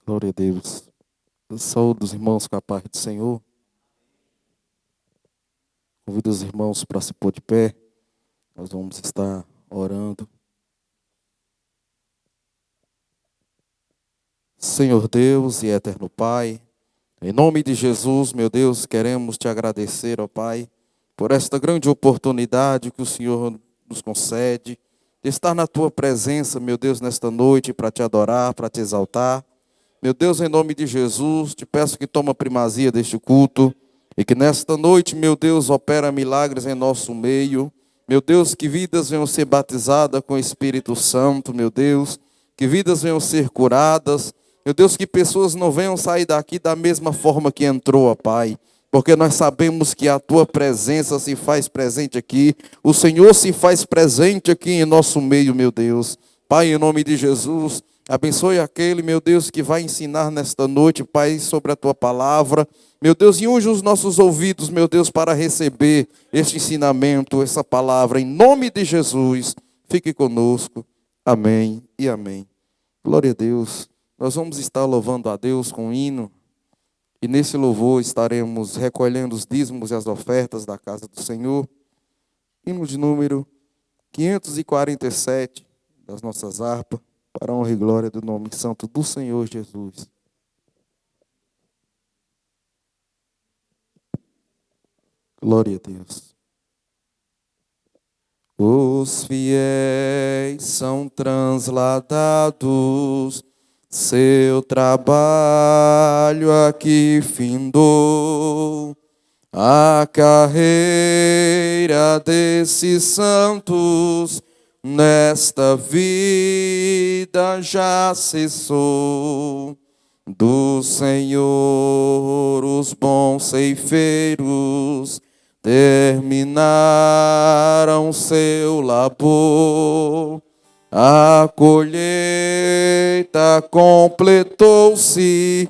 Glória a Deus. Eu saúdo os irmãos com a paz do Senhor. Convido os irmãos para se pôr de pé. Nós vamos estar orando. Senhor Deus e eterno Pai, em nome de Jesus, meu Deus, queremos te agradecer, ó Pai, por esta grande oportunidade que o Senhor nos concede, de estar na tua presença, meu Deus, nesta noite, para te adorar, para te exaltar. Meu Deus, em nome de Jesus, te peço que toma primazia deste culto e que nesta noite, meu Deus, opera milagres em nosso meio. Meu Deus, que vidas venham ser batizadas com o Espírito Santo, meu Deus, que vidas venham ser curadas. Meu Deus, que pessoas não venham sair daqui da mesma forma que entrou, ó Pai, porque nós sabemos que a tua presença se faz presente aqui, o Senhor se faz presente aqui em nosso meio, meu Deus. Pai, em nome de Jesus, abençoe aquele, meu Deus, que vai ensinar nesta noite, Pai, sobre a tua palavra. Meu Deus, e unge os nossos ouvidos, meu Deus, para receber este ensinamento, essa palavra, em nome de Jesus. Fique conosco. Amém e amém. Glória a Deus. Nós vamos estar louvando a Deus com um hino. E nesse louvor estaremos recolhendo os dízimos e as ofertas da casa do Senhor. Hino de número 547 das nossas harpas. Para a honra e glória do nome santo do Senhor Jesus. Glória a Deus. Os fiéis são transladados, seu trabalho aqui findou. A carreira desses santos nesta vida já cessou. Do Senhor os bons ceifeiros terminaram seu labor. A colheita completou-se,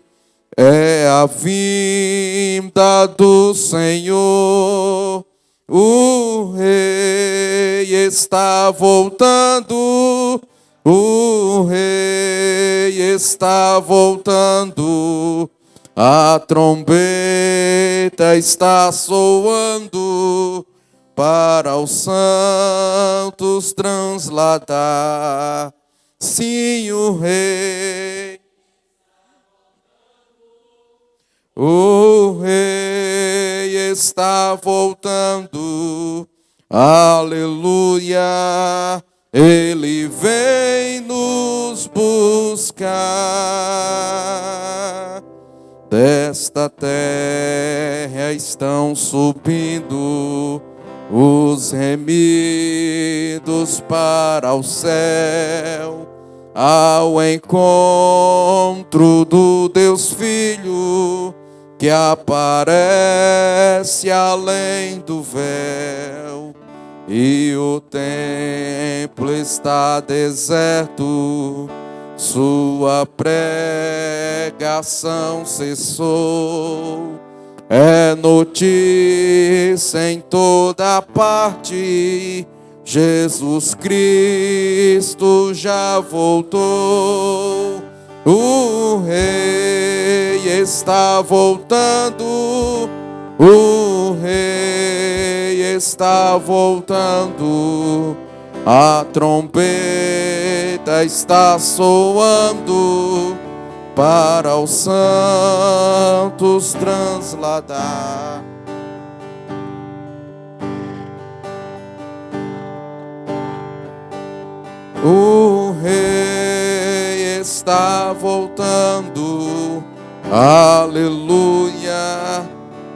é a vinda do Senhor. O Rei está voltando, o Rei está voltando, a trombeta está soando para os santos transladar. Sim, o Rei, o Rei está voltando, aleluia, Ele vem nos buscar. Desta terra estão subindo os remidos para o céu, ao encontro do Deus Filho, que aparece além do véu. E o templo está deserto, sua pregação cessou. É notícia em toda parte, Jesus Cristo já voltou. O Rei está voltando, o Rei está voltando, a trombeta está soando para os santos transladar. O Rei está voltando, aleluia,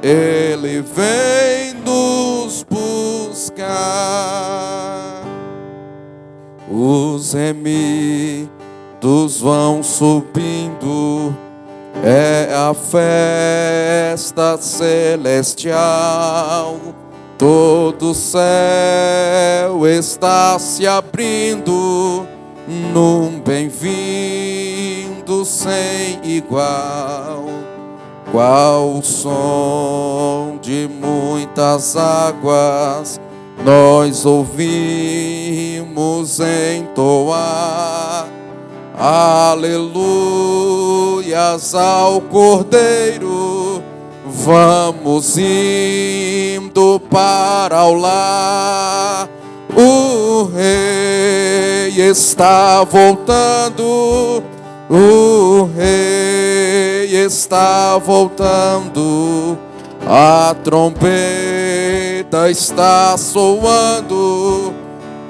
Ele vem nos buscar. Os remidos vão subindo, é a festa celestial. Todo o céu está se abrindo num bem-vindo sem igual. Qual o som de muitas águas nós ouvimos entoar. Aleluia, glórias ao Cordeiro, vamos indo para o lar. O Rei está voltando, o Rei está voltando, a trombeta está soando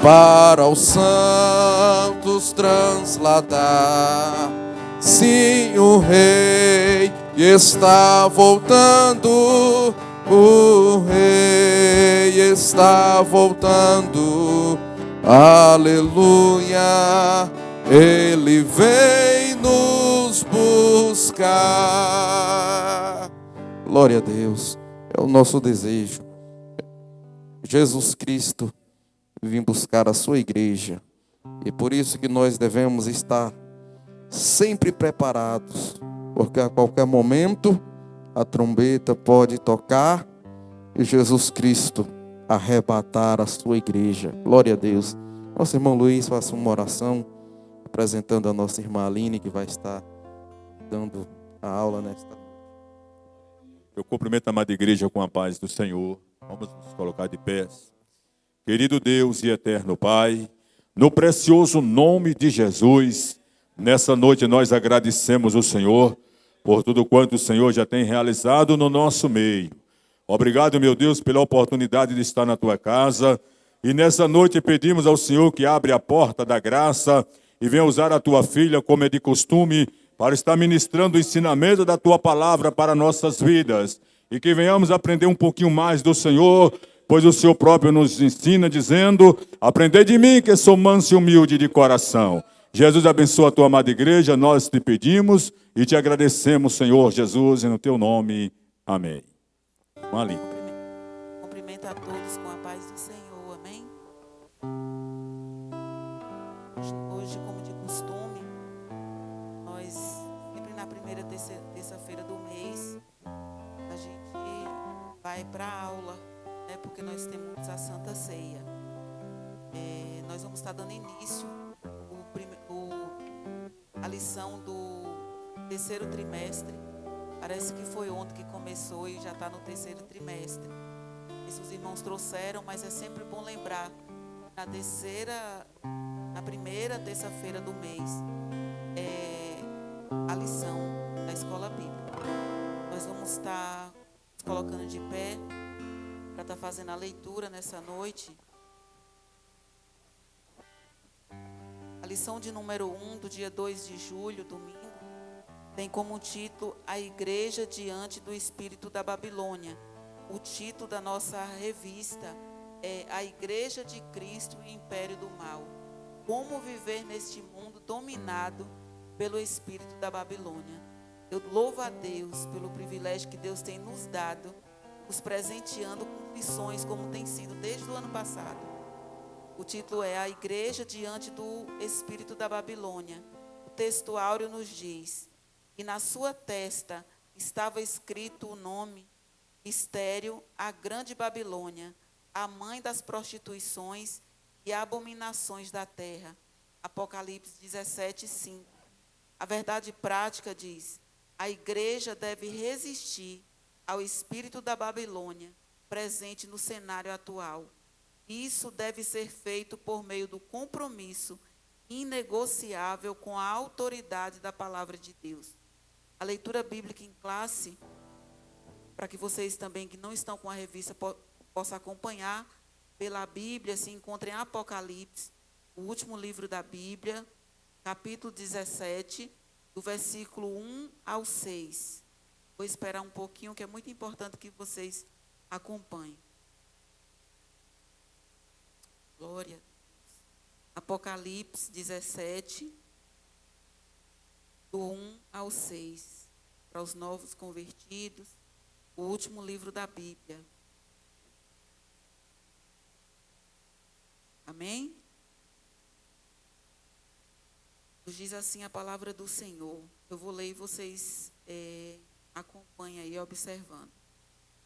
para os santos transladar. Sim, o Rei está voltando, o Rei está voltando, aleluia, Ele vem nos buscar. Glória a Deus, é o nosso desejo. Jesus Cristo vem buscar a sua igreja, e por isso que nós devemos estar sempre preparados, porque a qualquer momento a trombeta pode tocar e Jesus Cristo arrebatar a sua igreja. Glória a Deus. Nosso irmão Luiz, faça uma oração apresentando a nossa irmã Aline, que vai estar dando a aula nesta noite. Eu cumprimento a amada igreja com a paz do Senhor. Vamos nos colocar de pés. Querido Deus e eterno Pai, no precioso nome de Jesus, nessa noite nós agradecemos o Senhor por tudo quanto o Senhor já tem realizado no nosso meio. Obrigado, meu Deus, pela oportunidade de estar na Tua casa. E nessa noite pedimos ao Senhor que abra a porta da graça e venha usar a Tua filha, como é de costume, para estar ministrando o ensinamento da Tua palavra para nossas vidas. E que venhamos aprender um pouquinho mais do Senhor, pois o Senhor próprio nos ensina, dizendo: aprendei de mim, que sou manso e humilde de coração. Jesus abençoa a tua amada igreja, nós te pedimos e te agradecemos, Senhor Jesus, e no teu nome. Amém. Ali. Cumprimento a todos com a paz do Senhor, amém? Hoje, como de costume, nós, sempre na primeira terça-feira do mês, a gente vai para a aula, né? Porque nós temos a Santa Ceia. Nós vamos estar dando início a lição do terceiro trimestre. Parece que foi ontem que começou e já está no terceiro trimestre. Isso os irmãos trouxeram, mas é sempre bom lembrar. Na primeira terça-feira do mês, é a lição da escola bíblica. Nós vamos estar nos colocando de pé para estar fazendo a leitura nessa noite. A lição de número 1 do dia 2 de julho, domingo, tem como título A Igreja Diante do Espírito da Babilônia. O título da nossa revista é A Igreja de Cristo e o Império do Mal. Como viver neste mundo dominado pelo Espírito da Babilônia. Eu louvo a Deus pelo privilégio que Deus tem nos dado, nos presenteando com lições como tem sido desde o ano passado. O título é A Igreja Diante do Espírito da Babilônia. O texto áureo nos diz: e na sua testa estava escrito o nome, Mistério, a Grande Babilônia, a mãe das prostituições e abominações da terra. Apocalipse 17, 5. A verdade prática diz: a igreja deve resistir ao espírito da Babilônia, presente no cenário atual. Isso deve ser feito por meio do compromisso inegociável com a autoridade da palavra de Deus. A leitura bíblica em classe, para que vocês também que não estão com a revista possam acompanhar pela Bíblia, se encontra em Apocalipse, o último livro da Bíblia, capítulo 17, do versículo 1 ao 6. Vou esperar um pouquinho, que é muito importante que vocês acompanhem. Glória a Deus. Apocalipse 17, do 1 ao 6. Para os novos convertidos, o último livro da Bíblia. Amém? Nos diz assim a palavra do Senhor. Eu vou ler e vocês acompanhem aí, observando.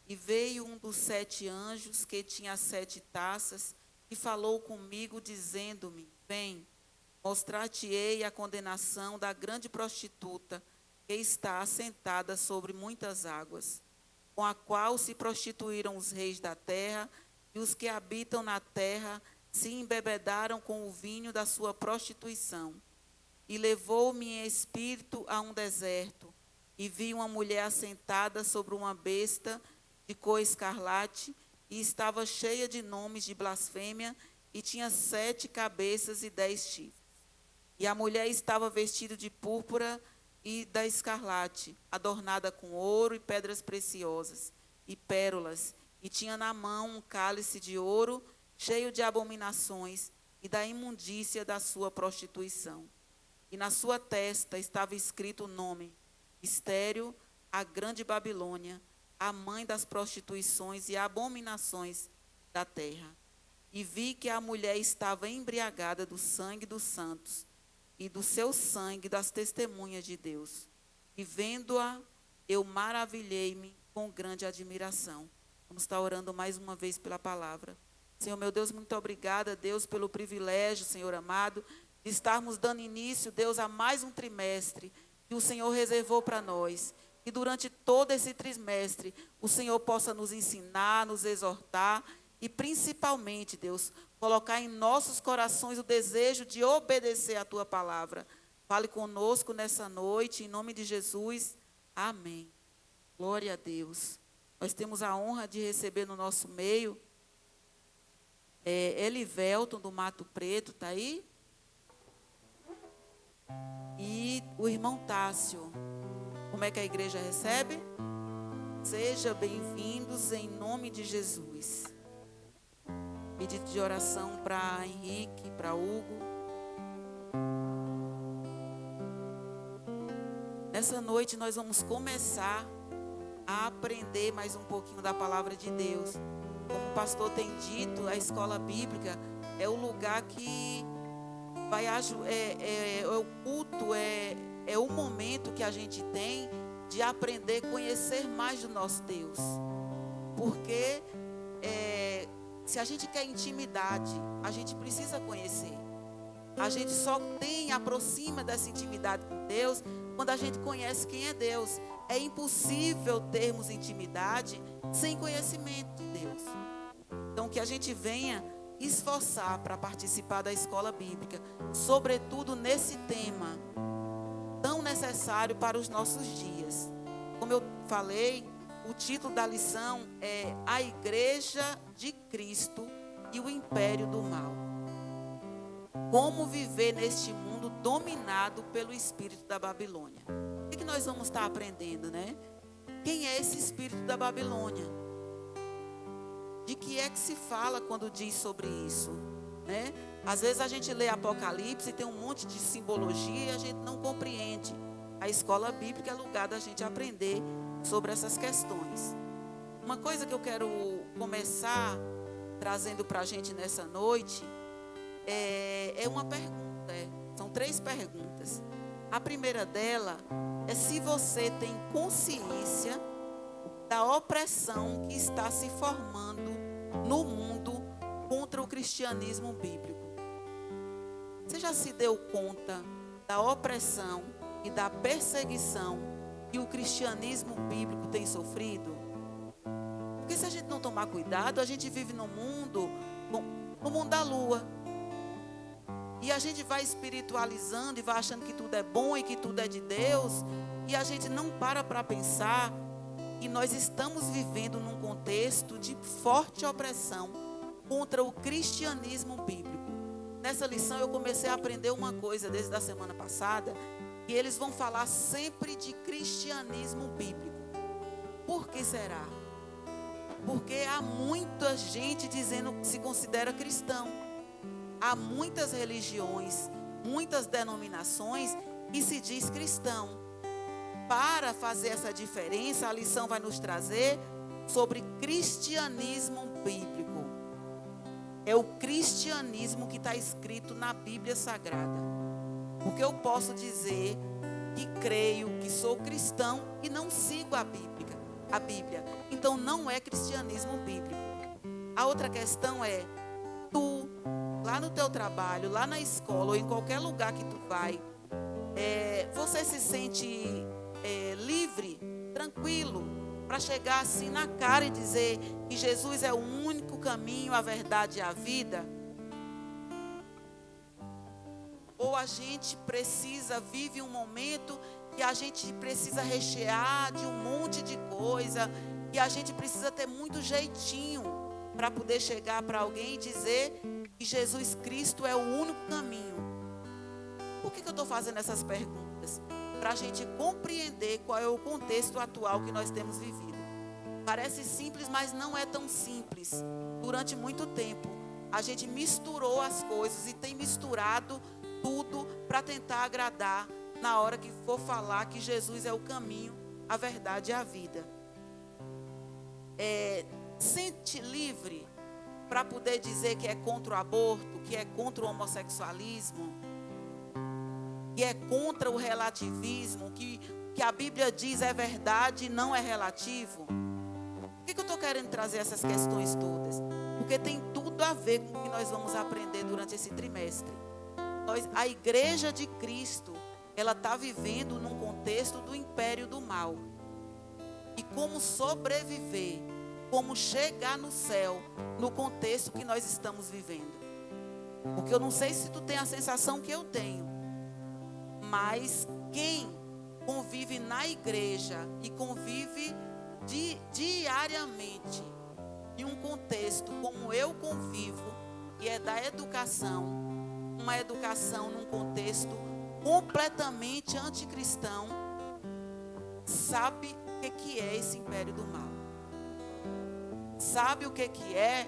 E veio um dos 7 anjos que tinha 7 taças e falou comigo, dizendo-me: vem, mostrar-te-ei a condenação da grande prostituta que está assentada sobre muitas águas, com a qual se prostituíram os reis da terra, e os que habitam na terra se embebedaram com o vinho da sua prostituição. E levou-me em espírito a um deserto, e vi uma mulher assentada sobre uma besta de cor escarlate, e estava cheia de nomes de blasfêmia, e tinha 7 cabeças e 10 chifres. E a mulher estava vestida de púrpura e da escarlate, adornada com ouro e pedras preciosas, e pérolas, e tinha na mão um cálice de ouro, cheio de abominações, e da imundícia da sua prostituição. E na sua testa estava escrito o nome: Mistério, a grande Babilônia, a mãe das prostituições e abominações da terra. E vi que a mulher estava embriagada do sangue dos santos, e do seu sangue das testemunhas de Deus. E vendo-a, eu maravilhei-me com grande admiração. Vamos estar orando mais uma vez pela palavra. Senhor, meu Deus, muito obrigada, Deus, pelo privilégio, Senhor amado, de estarmos dando início, Deus, a mais um trimestre que o Senhor reservou para nós. Que durante todo esse trimestre o Senhor possa nos ensinar, nos exortar e principalmente, Deus, colocar em nossos corações o desejo de obedecer a Tua palavra. Fale conosco nessa noite, em nome de Jesus. Amém. Glória a Deus. Nós temos a honra de receber no nosso meio Elivelton, do Mato Preto, está aí? E o irmão Tássio. Como é que a igreja recebe? Sejam bem-vindos em nome de Jesus. Pedido de oração para Henrique, para Hugo. Nessa noite nós vamos começar a aprender mais um pouquinho da palavra de Deus. Como o pastor tem dito, a escola bíblica é o lugar que vai o culto, é o momento que a gente tem de aprender a conhecer mais do nosso Deus. Porque se a gente quer intimidade, a gente precisa conhecer. A gente só aproxima dessa intimidade com Deus quando a gente conhece quem é Deus. É impossível termos intimidade sem conhecimento de Deus. Então, que a gente venha esforçar para participar da escola bíblica, sobretudo nesse tema tão necessário para os nossos dias. Como eu falei, o título da lição é A Igreja de Cristo e o Império do Mal. Como viver neste mundo dominado pelo espírito da Babilônia. O que nós vamos estar aprendendo, né? Quem é esse espírito da Babilônia? De que é que se fala quando diz sobre isso, né? Às vezes a gente lê Apocalipse e tem um monte de simbologia e a gente não compreende. A escola bíblica é lugar da gente aprender sobre essas questões. Uma coisa que eu quero começar trazendo para a gente nessa noite é uma pergunta. São 3 perguntas. A primeira dela é se você tem consciência da opressão que está se formando no mundo contra o cristianismo bíblico. Você já se deu conta da opressão e da perseguição que o cristianismo bíblico tem sofrido? Porque se a gente não tomar cuidado, a gente vive no mundo da lua. E a gente vai espiritualizando e vai achando que tudo é bom e que tudo é de Deus. E a gente não para pensar que nós estamos vivendo num contexto de forte opressão contra o cristianismo bíblico. Nessa lição eu comecei a aprender uma coisa desde a semana passada, que eles vão falar sempre de cristianismo bíblico. Por que será? Porque há muita gente dizendo que se considera cristão. Há muitas religiões, muitas denominações que se diz cristão. Para fazer essa diferença, a lição vai nos trazer sobre cristianismo bíblico. É o cristianismo que está escrito na Bíblia Sagrada. Porque eu posso dizer que creio, que sou cristão e não sigo a Bíblia. Então não é cristianismo bíblico. A outra questão é, tu, lá no teu trabalho, lá na escola ou em qualquer lugar que tu vai, você se sente tranquilo para chegar assim na cara e dizer que Jesus é o único caminho, a verdade e a vida? Ou a gente vive um momento que a gente precisa rechear de um monte de coisa, que a gente precisa ter muito jeitinho para poder chegar para alguém e dizer que Jesus Cristo é o único caminho? Por que eu estou fazendo essas perguntas? Para a gente compreender qual é o contexto atual que nós temos vivido. Parece simples, mas não é tão simples. Durante muito tempo, a gente misturou as coisas e tem misturado tudo para tentar agradar na hora que for falar que Jesus é o caminho, a verdade e a vida. Sente livre para poder dizer que é contra o aborto, que é contra o homossexualismo, que é contra o relativismo, que a Bíblia diz é verdade e não é relativo? Por que eu estou querendo trazer essas questões todas? Porque tem tudo a ver com o que nós vamos aprender durante esse trimestre. A Igreja de Cristo, ela está vivendo num contexto do império do mal. E como sobreviver, como chegar no céu, no contexto que nós estamos vivendo. Porque eu não sei se tu tem a sensação que eu tenho, mas quem convive na igreja e convive diariamente em um contexto como eu convivo, que é da educação, uma educação num contexto completamente anticristão, sabe o que é esse império do mal. Sabe o que é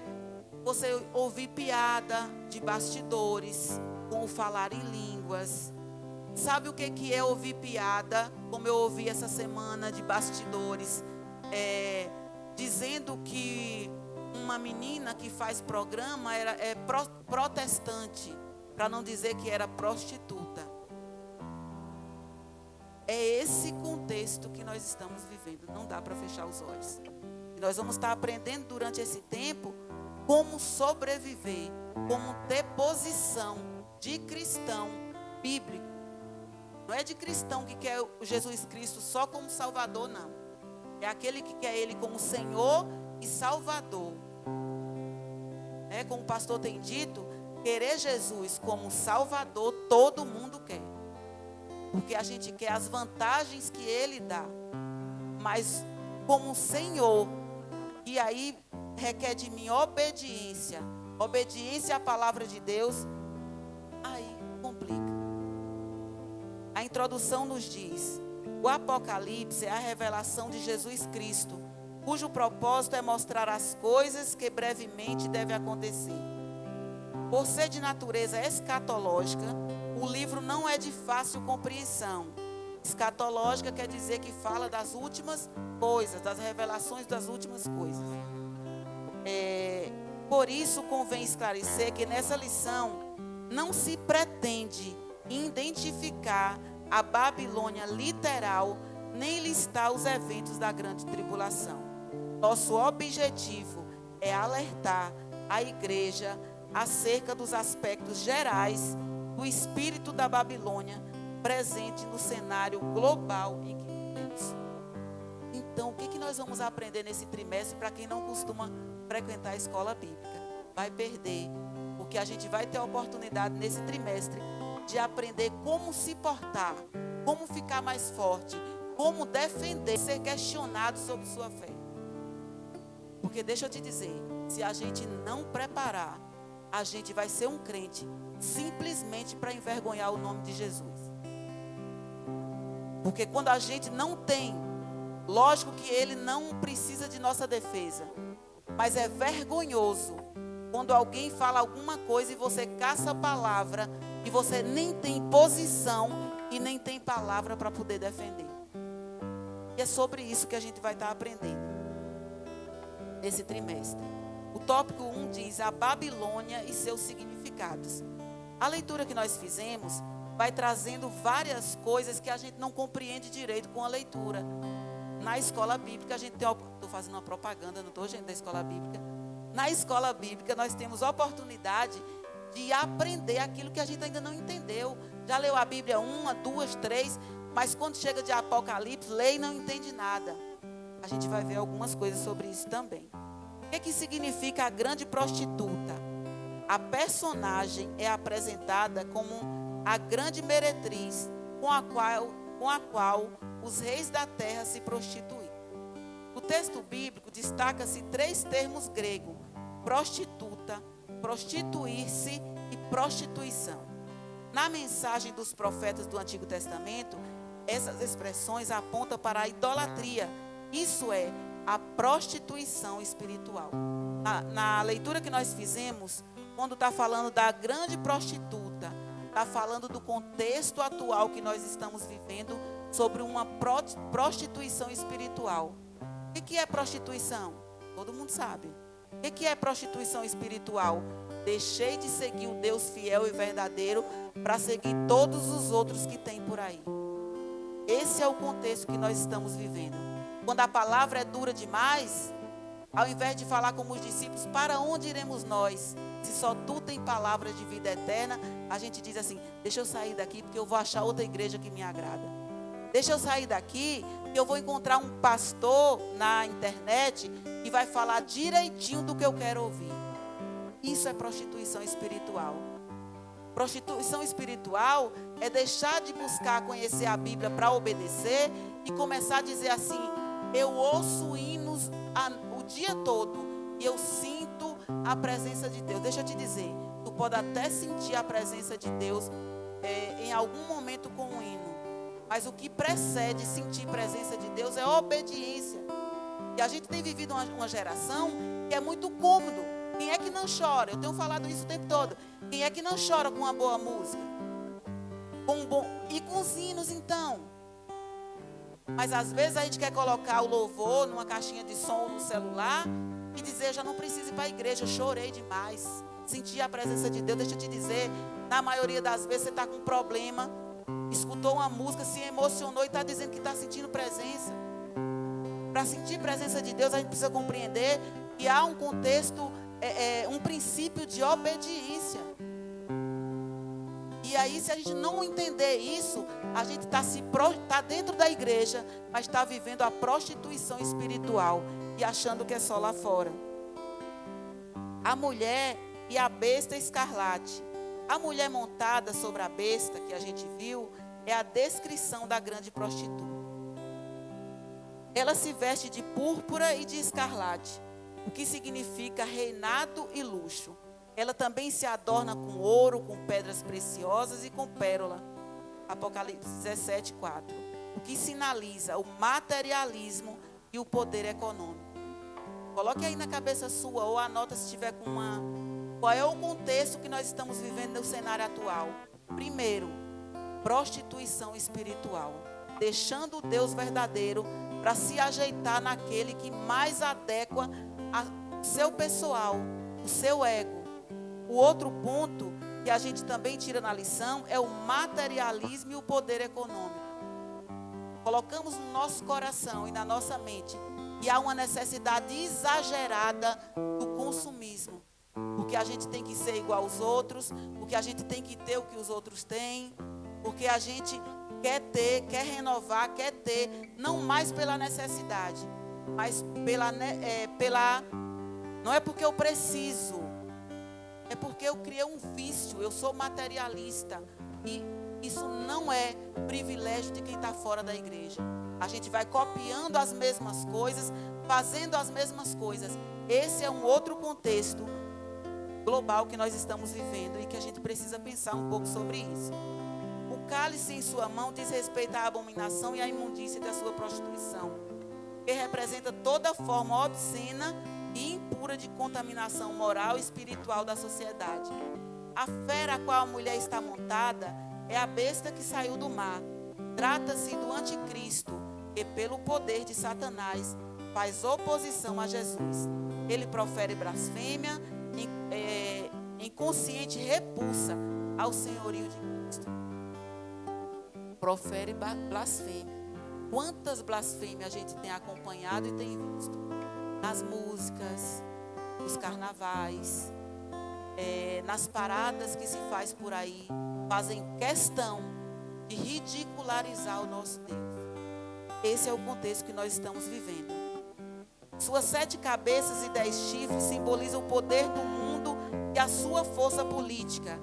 você ouvir piada de bastidores com o falar em línguas. Sabe o que é ouvir piada, como eu ouvi essa semana, de bastidores, dizendo que uma menina que faz programa é protestante, para não dizer que era prostituta. É esse contexto que nós estamos vivendo, não dá para fechar os olhos. E nós vamos estar aprendendo durante esse tempo como sobreviver, como ter posição de cristão bíblico. Não é de cristão que quer Jesus Cristo só como Salvador, não. É aquele que quer Ele como Senhor e Salvador. Como o pastor tem dito, querer Jesus como Salvador, todo mundo quer. Porque a gente quer as vantagens que Ele dá. Mas como Senhor, e aí requer de mim obediência à palavra de Deus, aí complica. A introdução nos diz: o Apocalipse é a revelação de Jesus Cristo, cujo propósito é mostrar as coisas que brevemente devem acontecer. Por ser de natureza escatológica, o livro não é de fácil compreensão. Escatológica quer dizer que fala das últimas coisas, das revelações das últimas coisas. Por isso convém esclarecer que nessa lição não se pretende identificar a Babilônia literal, nem listar os eventos da grande tribulação. Nosso objetivo é alertar a igreja acerca dos aspectos gerais do espírito da Babilônia presente no cenário global em que vivemos. Então, o que nós vamos aprender nesse trimestre para quem não costuma frequentar a escola bíblica? Vai perder, porque a gente vai ter a oportunidade nesse trimestre de aprender como se portar, como ficar mais forte, como defender, ser questionado sobre sua fé. Porque deixa eu te dizer, se a gente não preparar, a gente vai ser um crente simplesmente para envergonhar o nome de Jesus. Porque quando a gente não tem, lógico que ele não precisa de nossa defesa, mas é vergonhoso quando alguém fala alguma coisa e você caça a palavra e você nem tem posição e nem tem palavra para poder defender. E é sobre isso que a gente vai estar aprendendo nesse trimestre. O tópico 1 diz a Babilônia e seus significados. A leitura que nós fizemos vai trazendo várias coisas que a gente não compreende direito com a leitura. Na escola bíblica a gente tem... Estou fazendo uma propaganda, não estou, gente, da escola bíblica. Na escola bíblica nós temos oportunidade de aprender aquilo que a gente ainda não entendeu. Já leu a Bíblia 1, 2, 3, mas quando chega de Apocalipse, lê e não entende nada. a gente vai ver algumas coisas sobre isso também. O que significa a grande prostituta? A personagem é apresentada como a grande meretriz com a qual os reis da terra se prostituem. No texto bíblico destaca-se 3 termos gregos: prostituta, prostituir-se e prostituição. Na mensagem dos profetas do Antigo Testamento, essas expressões apontam para a idolatria, isso é, a prostituição espiritual. Na leitura que nós fizemos, quando está falando da grande prostituta, está falando do contexto atual que nós estamos vivendo sobre uma prostituição espiritual. O que é prostituição? Todo mundo sabe. O que é prostituição espiritual? Deixei de seguir o Deus fiel e verdadeiro para seguir todos os outros que tem por aí. Esse é o contexto que nós estamos vivendo. Quando a palavra é dura demais, ao invés de falar como os discípulos, para onde iremos nós? Se só tu tem palavras de vida eterna, a gente diz assim, deixa eu sair daqui porque eu vou achar outra igreja que me agrada. Deixa eu sair daqui porque eu vou encontrar um pastor na internet que vai falar direitinho do que eu quero ouvir. Isso é prostituição espiritual. Prostituição espiritual é deixar de buscar conhecer a Bíblia para obedecer e começar a dizer assim, eu ouço hinos o dia todo e eu sinto a presença de Deus. Deixa eu te dizer, tu pode até sentir a presença de Deus em algum momento com um hino, mas o que precede sentir a presença de Deus é obediência. E a gente tem vivido uma geração que é muito cômodo. Quem é que não chora? Eu tenho falado isso o tempo todo. Quem é que não chora com uma boa música? E com os hinos, então? Mas às vezes a gente quer colocar o louvor numa caixinha de som no celular e dizer, já não preciso ir para a igreja, eu chorei demais, senti a presença de Deus. Deixa eu te dizer, na maioria das vezes você está com um problema, escutou uma música, se emocionou e está dizendo que está sentindo presença. Para sentir presença de Deus, a gente precisa compreender que há um contexto, um princípio de obediência. E aí, se a gente não entender isso, a gente está dentro da igreja, mas está vivendo a prostituição espiritual e achando que é só lá fora. A mulher e a besta escarlate. A mulher montada sobre a besta, que a gente viu, é a descrição da grande prostituta. Ela se veste de púrpura e de escarlate, o que significa reinado e luxo. Ela também se adorna com ouro, com pedras preciosas e com pérola. Apocalipse 17, 4. O que sinaliza o materialismo e o poder econômico. Coloque aí na cabeça sua ou anota se tiver com uma. Qual é o contexto que nós estamos vivendo no cenário atual? Primeiro, prostituição espiritual. Deixando o Deus verdadeiro para se ajeitar naquele que mais adequa ao seu pessoal, o seu ego. O outro ponto que a gente também tira na lição é o materialismo e o poder econômico. Colocamos no nosso coração e na nossa mente que há uma necessidade exagerada do consumismo. Porque a gente tem que ser igual aos outros, porque a gente tem que ter o que os outros têm, porque a gente quer ter, quer renovar, quer ter, não mais pela necessidade, mas não é porque eu preciso, é porque eu criei um vício, eu sou materialista. E isso não é privilégio de quem está fora da igreja. A gente vai copiando as mesmas coisas, fazendo as mesmas coisas. Esse é um outro contexto global que nós estamos vivendo e que a gente precisa pensar um pouco sobre isso. O cálice em sua mão diz respeito à abominação e à imundícia da sua prostituição, que representa toda forma obscena e impura de contaminação moral e espiritual da sociedade. A fera a qual a mulher está montada é a besta que saiu do mar. Trata-se do anticristo, que pelo poder de Satanás faz oposição a Jesus. Ele profere blasfêmia, inconsciente repulsa ao senhorio de Cristo. Profere blasfêmia. Quantas blasfêmias a gente tem acompanhado e tem visto? Nas músicas, nos carnavais, nas paradas que se faz por aí, fazem questão de ridicularizar o nosso Deus. Esse é o contexto que nós estamos vivendo. Suas 7 cabeças e 10 chifres simbolizam o poder do mundo e a sua força política.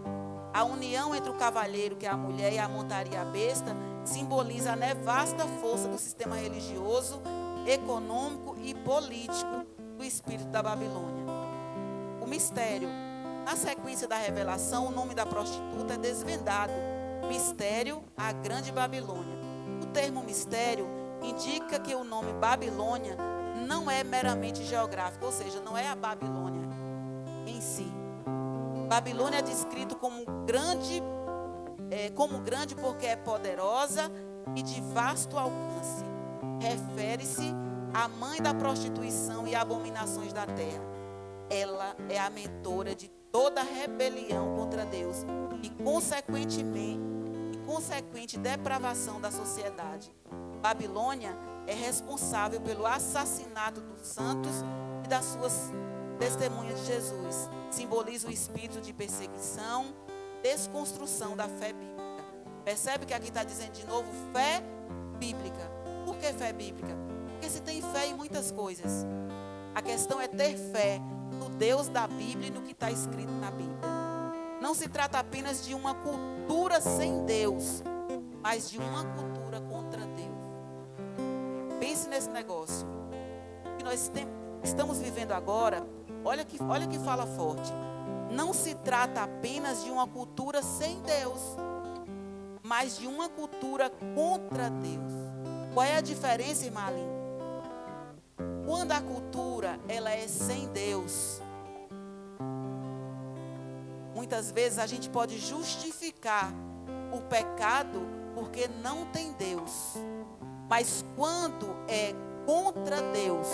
A união entre o cavaleiro, que é a mulher, e a montaria, a besta, simboliza a nevasta força do sistema religioso, econômico e político do espírito da Babilônia. O mistério. Na sequência da revelação, o nome da prostituta é desvendado. Mistério, a Grande Babilônia. O termo mistério indica que o nome Babilônia não é meramente geográfico, ou seja, não é a Babilônia em si. Babilônia é descrito como grande porque é poderosa e de vasto alcance. Refere-se à mãe da prostituição e abominações da terra. Ela é a mentora de toda rebelião contra Deus e consequente depravação da sociedade. Babilônia é responsável pelo assassinato dos santos e das suas testemunhas de Jesus. Simboliza o espírito de perseguição, desconstrução da fé bíblica. Percebe que aqui está dizendo de novo fé bíblica. Por que fé bíblica? Porque se tem fé em muitas coisas. A questão é ter fé no Deus da Bíblia e no que está escrito na Bíblia. Não se trata apenas de uma cultura sem Deus, mas de uma cultura contra Deus. Pense nesse negócio que nós estamos vivendo agora. Olha que fala forte. Não se trata apenas de uma cultura sem Deus, mas de uma cultura contra Deus. Qual é a diferença, irmã Aline? Quando a cultura ela é sem Deus, muitas vezes a gente pode justificar o pecado porque não tem Deus. Mas quando é contra Deus,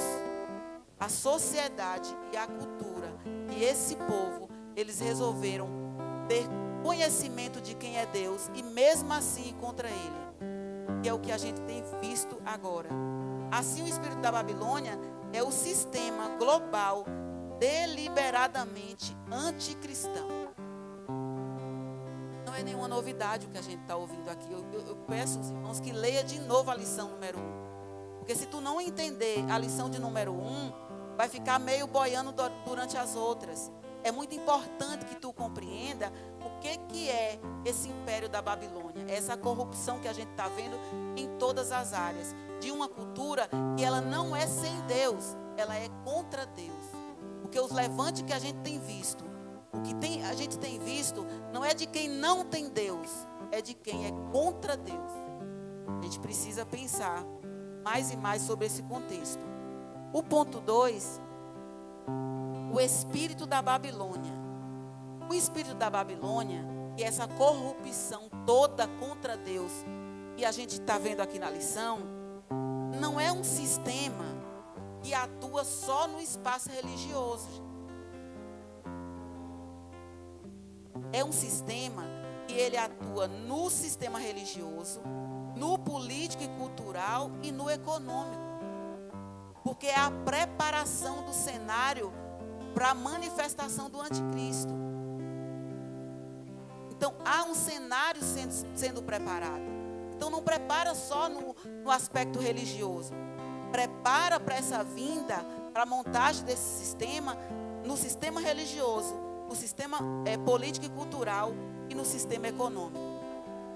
a sociedade e a cultura e esse povo, eles resolveram ter conhecimento de quem é Deus e mesmo assim ir contra Ele, que é o que a gente tem visto agora. Assim, o espírito da Babilônia é o sistema global deliberadamente anticristão. Não é nenhuma novidade o que a gente está ouvindo aqui. Eu peço aos irmãos que leia de novo a lição número 1. Porque se tu não entender a lição de número 1, vai ficar meio boiando durante as outras. É muito importante que tu compreenda o que é esse império da Babilônia. Essa corrupção que a gente está vendo em todas as áreas. De uma cultura que ela não é sem Deus, ela é contra Deus. Porque os levantes que a gente tem visto, a gente tem visto, não é de quem não tem Deus, é de quem é contra Deus. A gente precisa pensar mais e mais sobre esse contexto. O ponto 2, o espírito da Babilônia. O espírito da Babilônia, que é essa corrupção toda contra Deus, que a gente está vendo aqui na lição, não é um sistema que atua só no espaço religioso. É um sistema que ele atua no sistema religioso, no político e cultural e no econômico. Porque é a preparação do cenário para a manifestação do anticristo. Então, há um cenário sendo preparado. Então, não prepara só no aspecto religioso. Prepara para essa vinda, para a montagem desse sistema, no sistema religioso, no sistema político e cultural e no sistema econômico.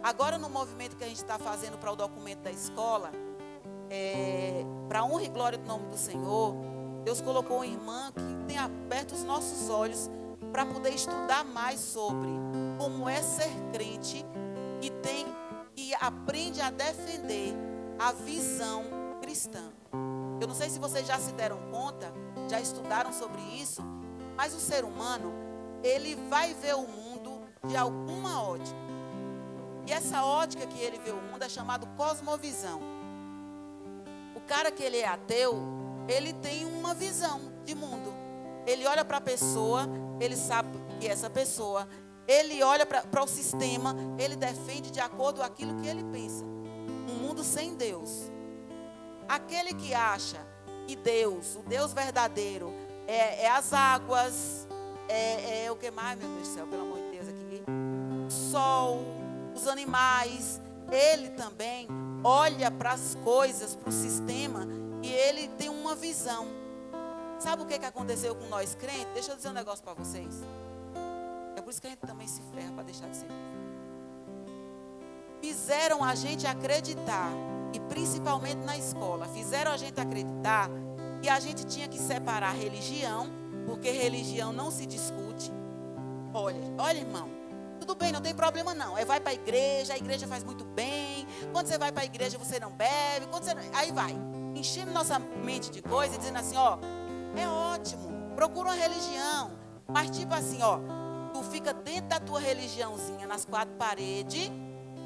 Agora, no movimento que a gente está fazendo para o documento da escola, para a honra e glória do nome do Senhor, Deus colocou uma irmã que tem aberto os nossos olhos para poder estudar mais sobre como é ser crente e aprende a defender a visão cristã. Eu não sei se vocês já se deram conta, já estudaram sobre isso, mas o ser humano, ele vai ver o mundo de alguma ótica. E essa ótica que ele vê o mundo é chamada cosmovisão. O cara que ele é ateu, ele tem uma visão de mundo. Ele olha para a pessoa, ele sabe que essa pessoa, ele olha para o sistema, ele defende de acordo com aquilo que ele pensa. Um mundo sem Deus. Aquele que acha que Deus, o Deus verdadeiro, é as águas, o que mais, meu Deus do céu, pelo amor de Deus aqui, o sol, os animais, ele também olha para as coisas, para o sistema, e ele tem uma visão. Sabe o que aconteceu com nós crentes? Deixa eu dizer um negócio para vocês. É por isso que a gente também se ferra para deixar de ser. Fizeram a gente acreditar, e principalmente na escola, fizeram a gente acreditar que a gente tinha que separar religião, porque religião não se discute. Olha, irmão, tudo bem, não tem problema não. Vai para a igreja faz muito bem. Quando você vai para a igreja, você não bebe. Aí vai, enchendo nossa mente de coisa e dizendo assim, ó, é ótimo, procura uma religião. Mas tipo assim, ó, tu fica dentro da tua religiãozinha, nas quatro paredes,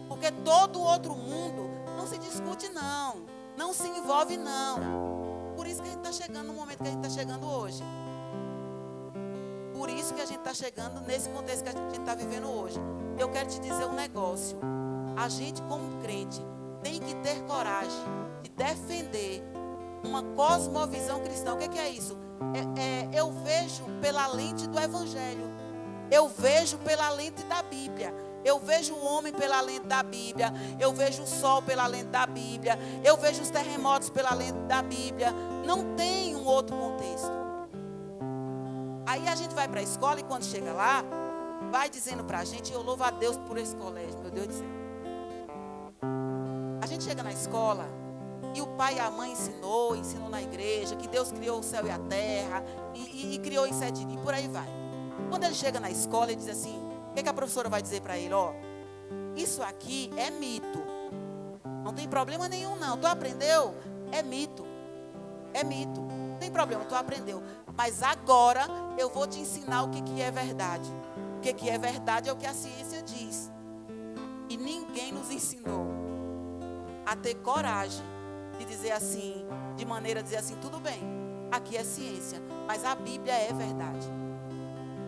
porque todo o outro mundo não se discute não se envolve não. Por isso que a gente está chegando no momento que a gente está chegando hoje. Por isso que a gente está chegando nesse contexto que a gente está vivendo hoje. Eu quero te dizer um negócio. A gente, como crente, tem que ter coragem de defender uma cosmovisão cristã. O que é isso? Eu vejo pela lente do Evangelho. Eu vejo pela lente da Bíblia. Eu vejo o homem pela lente da Bíblia. Eu vejo o sol pela lente da Bíblia. Eu vejo os terremotos pela lente da Bíblia. Não tem um outro contexto. Aí a gente vai para a escola e quando chega lá, vai dizendo para a gente, eu louvo a Deus por esse colégio, meu Deus do céu. A gente chega na escola e o pai e a mãe ensinou na igreja, que Deus criou o céu e a terra, e criou em 7 dias, por aí vai. Quando ele chega na escola, ele diz assim, o que a professora vai dizer para ele? Ó, isso aqui é mito. Não tem problema nenhum não. Tu aprendeu? É mito. É mito. Não tem problema, tu aprendeu. Mas agora eu vou te ensinar o que é verdade. O que é verdade é o que a ciência diz. E ninguém nos ensinou a ter coragem de dizer assim, de maneira a dizer assim, tudo bem, aqui é ciência, mas a Bíblia é verdade.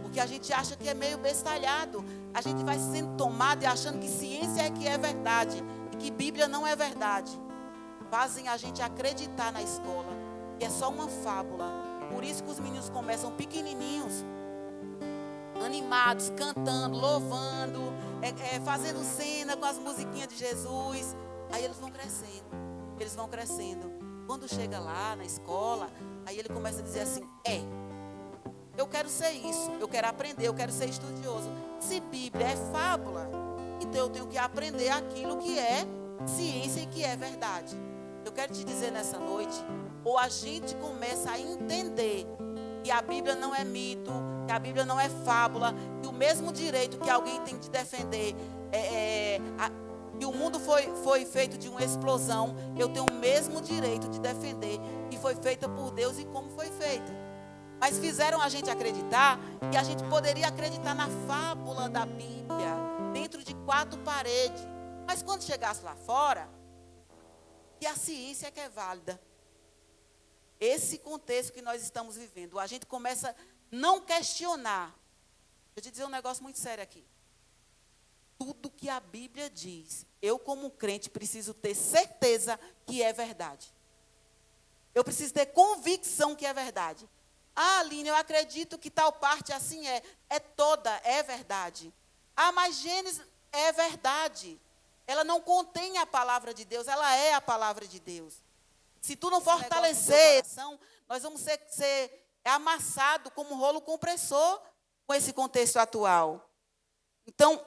Porque a gente acha que é meio bestalhado. A gente vai sendo tomado e achando que ciência é que é verdade e que Bíblia não é verdade. Fazem a gente acreditar na escola que é só uma fábula. Por isso que os meninos começam pequenininhos, animados, cantando, louvando, fazendo cena com as musiquinhas de Jesus. Aí eles vão crescendo. Quando chega lá na escola, aí ele começa a dizer assim, eu quero ser isso, eu quero aprender, eu quero ser estudioso. Se Bíblia é fábula, então eu tenho que aprender aquilo que é ciência e que é verdade. Eu quero te dizer nessa noite, ou a gente começa a entender que a Bíblia não é mito, que a Bíblia não é fábula, que o mesmo direito que alguém tem de defender, que o mundo foi feito de uma explosão, eu tenho o mesmo direito de defender que foi feita por Deus e como foi feita. Mas fizeram a gente acreditar que a gente poderia acreditar na fábula da Bíblia, dentro de 4 paredes. Mas quando chegasse lá fora, que a ciência é que é válida. Esse contexto que nós estamos vivendo, a gente começa a não questionar. Deixa eu te dizer um negócio muito sério aqui. Tudo que a Bíblia diz, eu como crente preciso ter certeza que é verdade. Eu preciso ter convicção que é verdade. Ah, Aline, eu acredito que tal parte assim é. É toda, é verdade. Ah, mas Gênesis é verdade. Ela não contém a palavra de Deus, ela é a palavra de Deus. Se tu não fortalecer, nós vamos ser amassados como um rolo compressor com esse contexto atual. Então,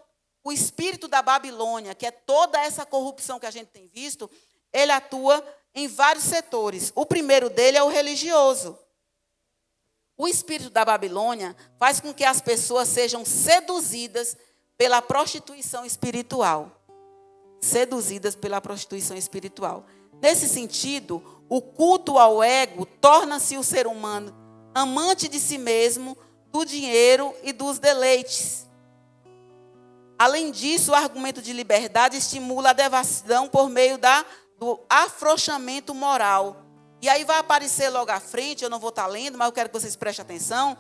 o espírito da Babilônia, que é toda essa corrupção que a gente tem visto, ele atua em vários setores. O primeiro dele é o religioso. O espírito da Babilônia faz com que as pessoas sejam seduzidas pela prostituição espiritual. Seduzidas pela prostituição espiritual. Nesse sentido, o culto ao ego torna-se o ser humano amante de si mesmo, do dinheiro e dos deleites. Além disso, o argumento de liberdade estimula a devassidão por meio do afrouxamento moral. E aí vai aparecer logo à frente, eu não vou estar lendo, mas eu quero que vocês prestem atenção.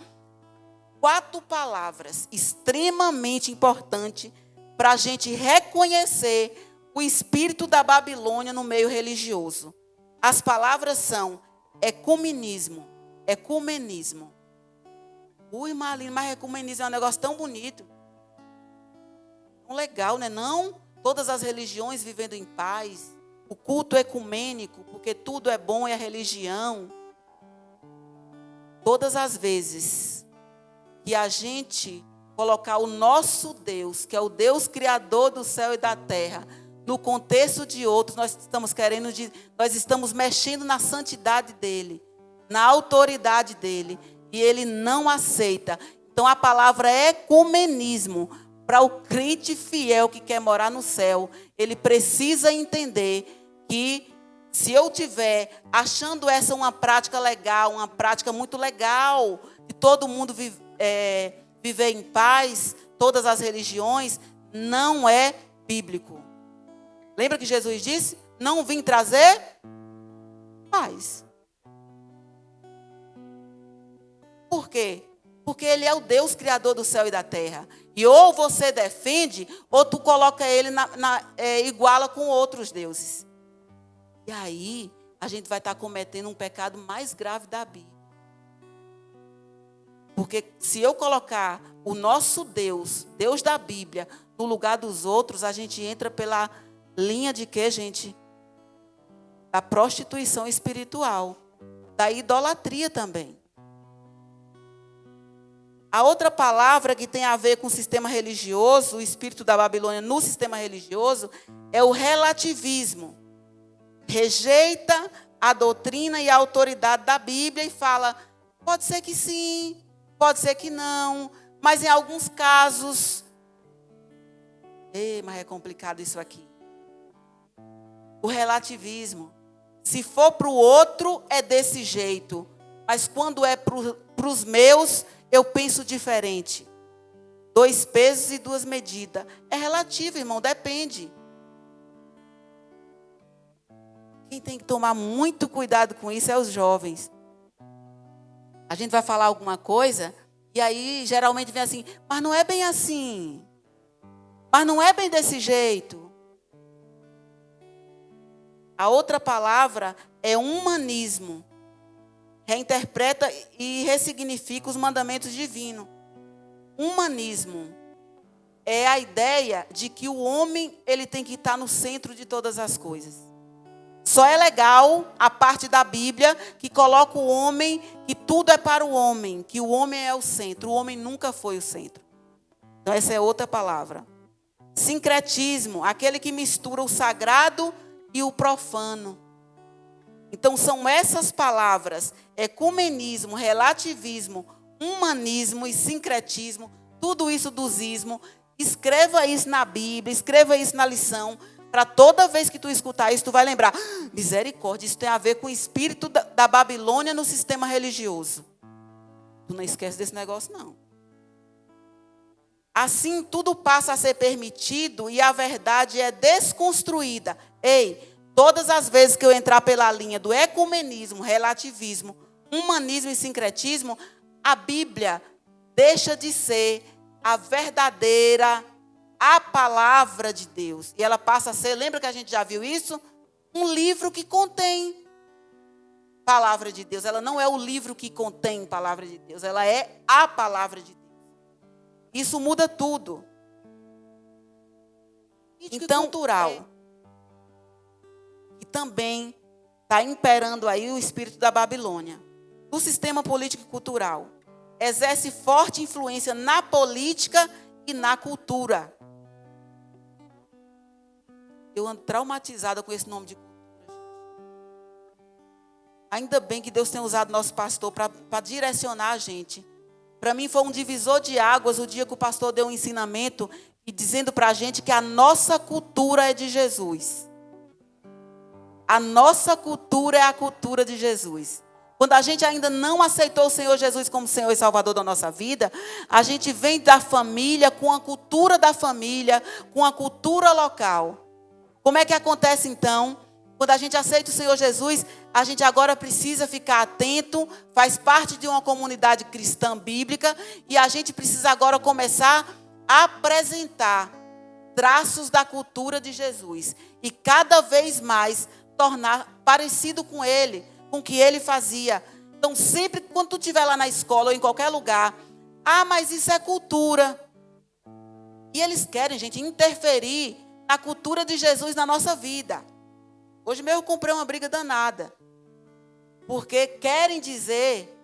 4 palavras extremamente importantes para a gente reconhecer o espírito da Babilônia no meio religioso. As palavras são ecumenismo. Ui, Marlene, mas ecumenismo é um negócio tão bonito. Tão legal, né? Não todas as religiões vivendo em paz. O culto ecumênico, porque tudo é bom e a religião. Todas as vezes que a gente colocar o nosso Deus, que é o Deus criador do céu e da terra, no contexto de outros, nós estamos mexendo na santidade dele, na autoridade dele, e ele não aceita. Então a palavra ecumenismo, para o crente fiel que quer morar no céu, ele precisa entender que se eu tiver achando essa uma prática legal, uma prática muito legal, de todo mundo viver em paz, todas as religiões, não é bíblico. Lembra que Jesus disse? Não vim trazer paz. Por quê? Porque ele é o Deus criador do céu e da terra. E ou você defende, ou tu coloca ele iguala com outros deuses. E aí, a gente vai estar cometendo um pecado mais grave da Bíblia. Porque se eu colocar o nosso Deus, Deus da Bíblia, no lugar dos outros, a gente entra pela linha de quê, gente? Da prostituição espiritual, da idolatria também. A outra palavra que tem a ver com o sistema religioso, o espírito da Babilônia no sistema religioso, é o relativismo. Rejeita a doutrina e a autoridade da Bíblia e fala, pode ser que sim, pode ser que não, mas em alguns casos... mas é complicado isso aqui. O relativismo. Se for para o outro, é desse jeito. Mas quando é para os meus, eu penso diferente. 2 pesos e 2 medidas. É relativo, irmão, depende. Quem tem que tomar muito cuidado com isso é os jovens. A gente vai falar alguma coisa, e aí geralmente vem assim, mas não é bem assim. Mas não é bem desse jeito. A outra palavra é humanismo. Reinterpreta e ressignifica os mandamentos divinos. Humanismo é a ideia de que o homem ele tem que estar no centro de todas as coisas. Só é legal a parte da Bíblia que coloca o homem, que tudo é para o homem, que o homem é o centro. O homem nunca foi o centro. Então essa é outra palavra. Sincretismo, aquele que mistura o sagrado e o profano. Então são essas palavras, ecumenismo, relativismo, humanismo e sincretismo, tudo isso dos ismos. Escreva isso na Bíblia, escreva isso na lição, para toda vez que tu escutar isso, tu vai lembrar, misericórdia, isso tem a ver com o espírito da Babilônia no sistema religioso. Tu não esquece desse negócio, não. Assim, tudo passa a ser permitido e a verdade é desconstruída. Todas as vezes que eu entrar pela linha do ecumenismo, relativismo, humanismo e sincretismo, a Bíblia deixa de ser a verdadeira, a palavra de Deus. E ela passa a ser, lembra que a gente já viu isso? Um livro que contém palavra de Deus. Ela não é o livro que contém palavra de Deus, ela é a palavra de Deus. Isso muda tudo. Então, cultural. E também está imperando aí o espírito da Babilônia. O sistema político e cultural exerce forte influência na política e na cultura. Eu ando traumatizada com esse nome de cultura. Ainda bem que Deus tem usado nosso pastor para direcionar a gente. Para mim foi um divisor de águas o dia que o pastor deu um ensinamento e dizendo para a gente que a nossa cultura é de Jesus. A nossa cultura é a cultura de Jesus. Quando a gente ainda não aceitou o Senhor Jesus como Senhor e Salvador da nossa vida, a gente vem da família, com a cultura da família, com a cultura local. Como é que acontece então? Quando a gente aceita o Senhor Jesus, a gente agora precisa ficar atento, faz parte de uma comunidade cristã bíblica, e a gente precisa agora começar a apresentar traços da cultura de Jesus. E cada vez mais tornar parecido com Ele, com o que Ele fazia. Então sempre quando tu estiver lá na escola ou em qualquer lugar, mas isso é cultura. E eles querem, gente, interferir na cultura de Jesus na nossa vida. Hoje mesmo eu comprei uma briga danada. Porque querem dizer,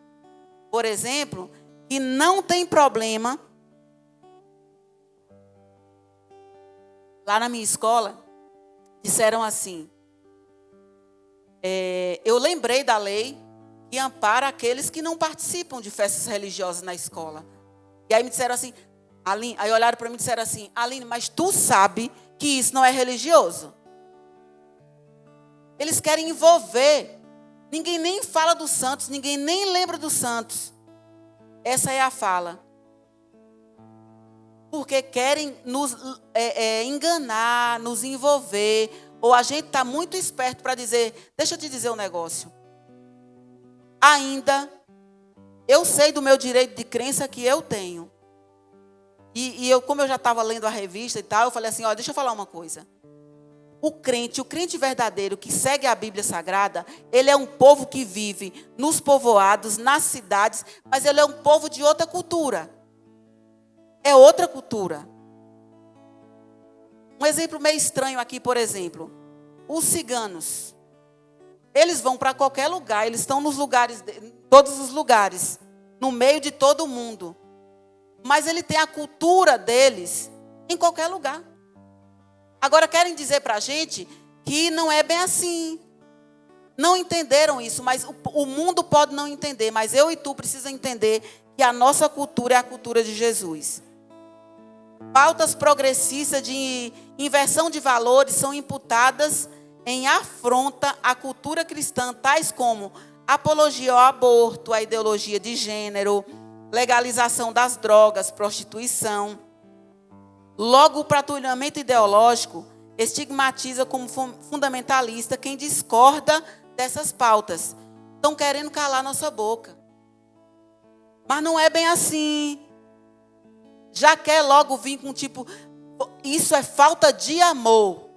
por exemplo, que não tem problema. Lá na minha escola, disseram assim, eu lembrei da lei que ampara aqueles que não participam de festas religiosas na escola. E aí me disseram assim, Aline, aí olharam para mim e disseram assim, Aline, mas tu sabe que isso não é religioso? Eles querem envolver. Ninguém nem fala dos santos, ninguém nem lembra dos santos. Essa é a fala. Porque querem nos enganar, nos envolver. Ou a gente está muito esperto para dizer, deixa eu te dizer um negócio. Ainda, eu sei do meu direito de crença que eu tenho. E eu, como eu já estava lendo a revista e tal, eu falei assim, ó, deixa eu falar uma coisa. O crente verdadeiro que segue a Bíblia Sagrada, ele é um povo que vive nos povoados, nas cidades, mas ele é um povo de outra cultura. É outra cultura. Um exemplo meio estranho aqui, por exemplo. Os ciganos. Eles vão para qualquer lugar, eles estão nos lugares, todos os lugares, no meio de todo mundo. Mas ele tem a cultura deles em qualquer lugar. Agora querem dizer para a gente que não é bem assim. Não entenderam isso, mas o mundo pode não entender. Mas eu e tu precisamos entender que a nossa cultura é a cultura de Jesus. Pautas progressistas de inversão de valores são imputadas em afronta à cultura cristã, tais como apologia ao aborto, a ideologia de gênero, legalização das drogas, prostituição. Logo, o patrulhamento ideológico estigmatiza como fundamentalista quem discorda dessas pautas. Estão querendo calar nossa boca. Mas não é bem assim. Já quer logo vir com tipo, isso é falta de amor.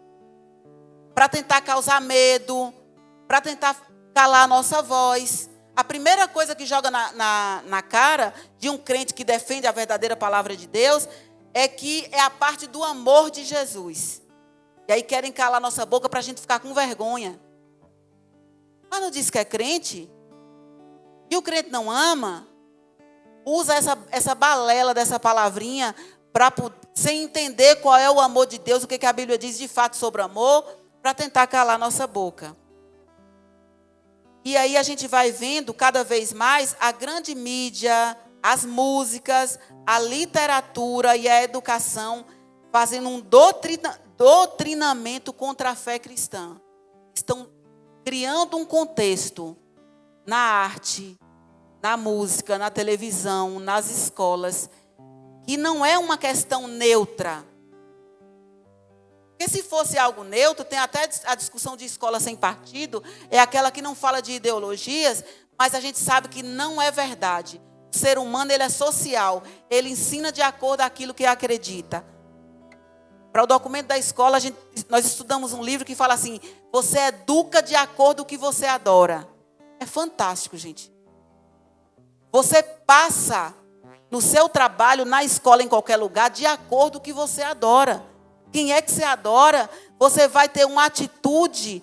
Para tentar causar medo, para tentar calar a nossa voz. A primeira coisa que joga na cara de um crente que defende a verdadeira palavra de Deus é que é a parte do amor de Jesus. E aí querem calar nossa boca para a gente ficar com vergonha. Mas não diz que é crente? E o crente não ama? Usa essa balela dessa palavrinha sem entender qual é o amor de Deus, o que a Bíblia diz de fato sobre o amor, para tentar calar nossa boca. E aí a gente vai vendo cada vez mais a grande mídia, as músicas, a literatura e a educação fazendo um doutrinamento contra a fé cristã. Estão criando um contexto na arte, na música, na televisão, nas escolas, que não é uma questão neutra. Porque se fosse algo neutro, tem até a discussão de escola sem partido, é aquela que não fala de ideologias, mas a gente sabe que não é verdade. O ser humano, ele é social, ele ensina de acordo com aquilo que acredita. Para o documento da escola, nós estudamos um livro que fala assim, você educa de acordo com o que você adora. É fantástico, gente. Você passa no seu trabalho, na escola, em qualquer lugar, de acordo com o que você adora. Quem é que você adora, você vai ter uma atitude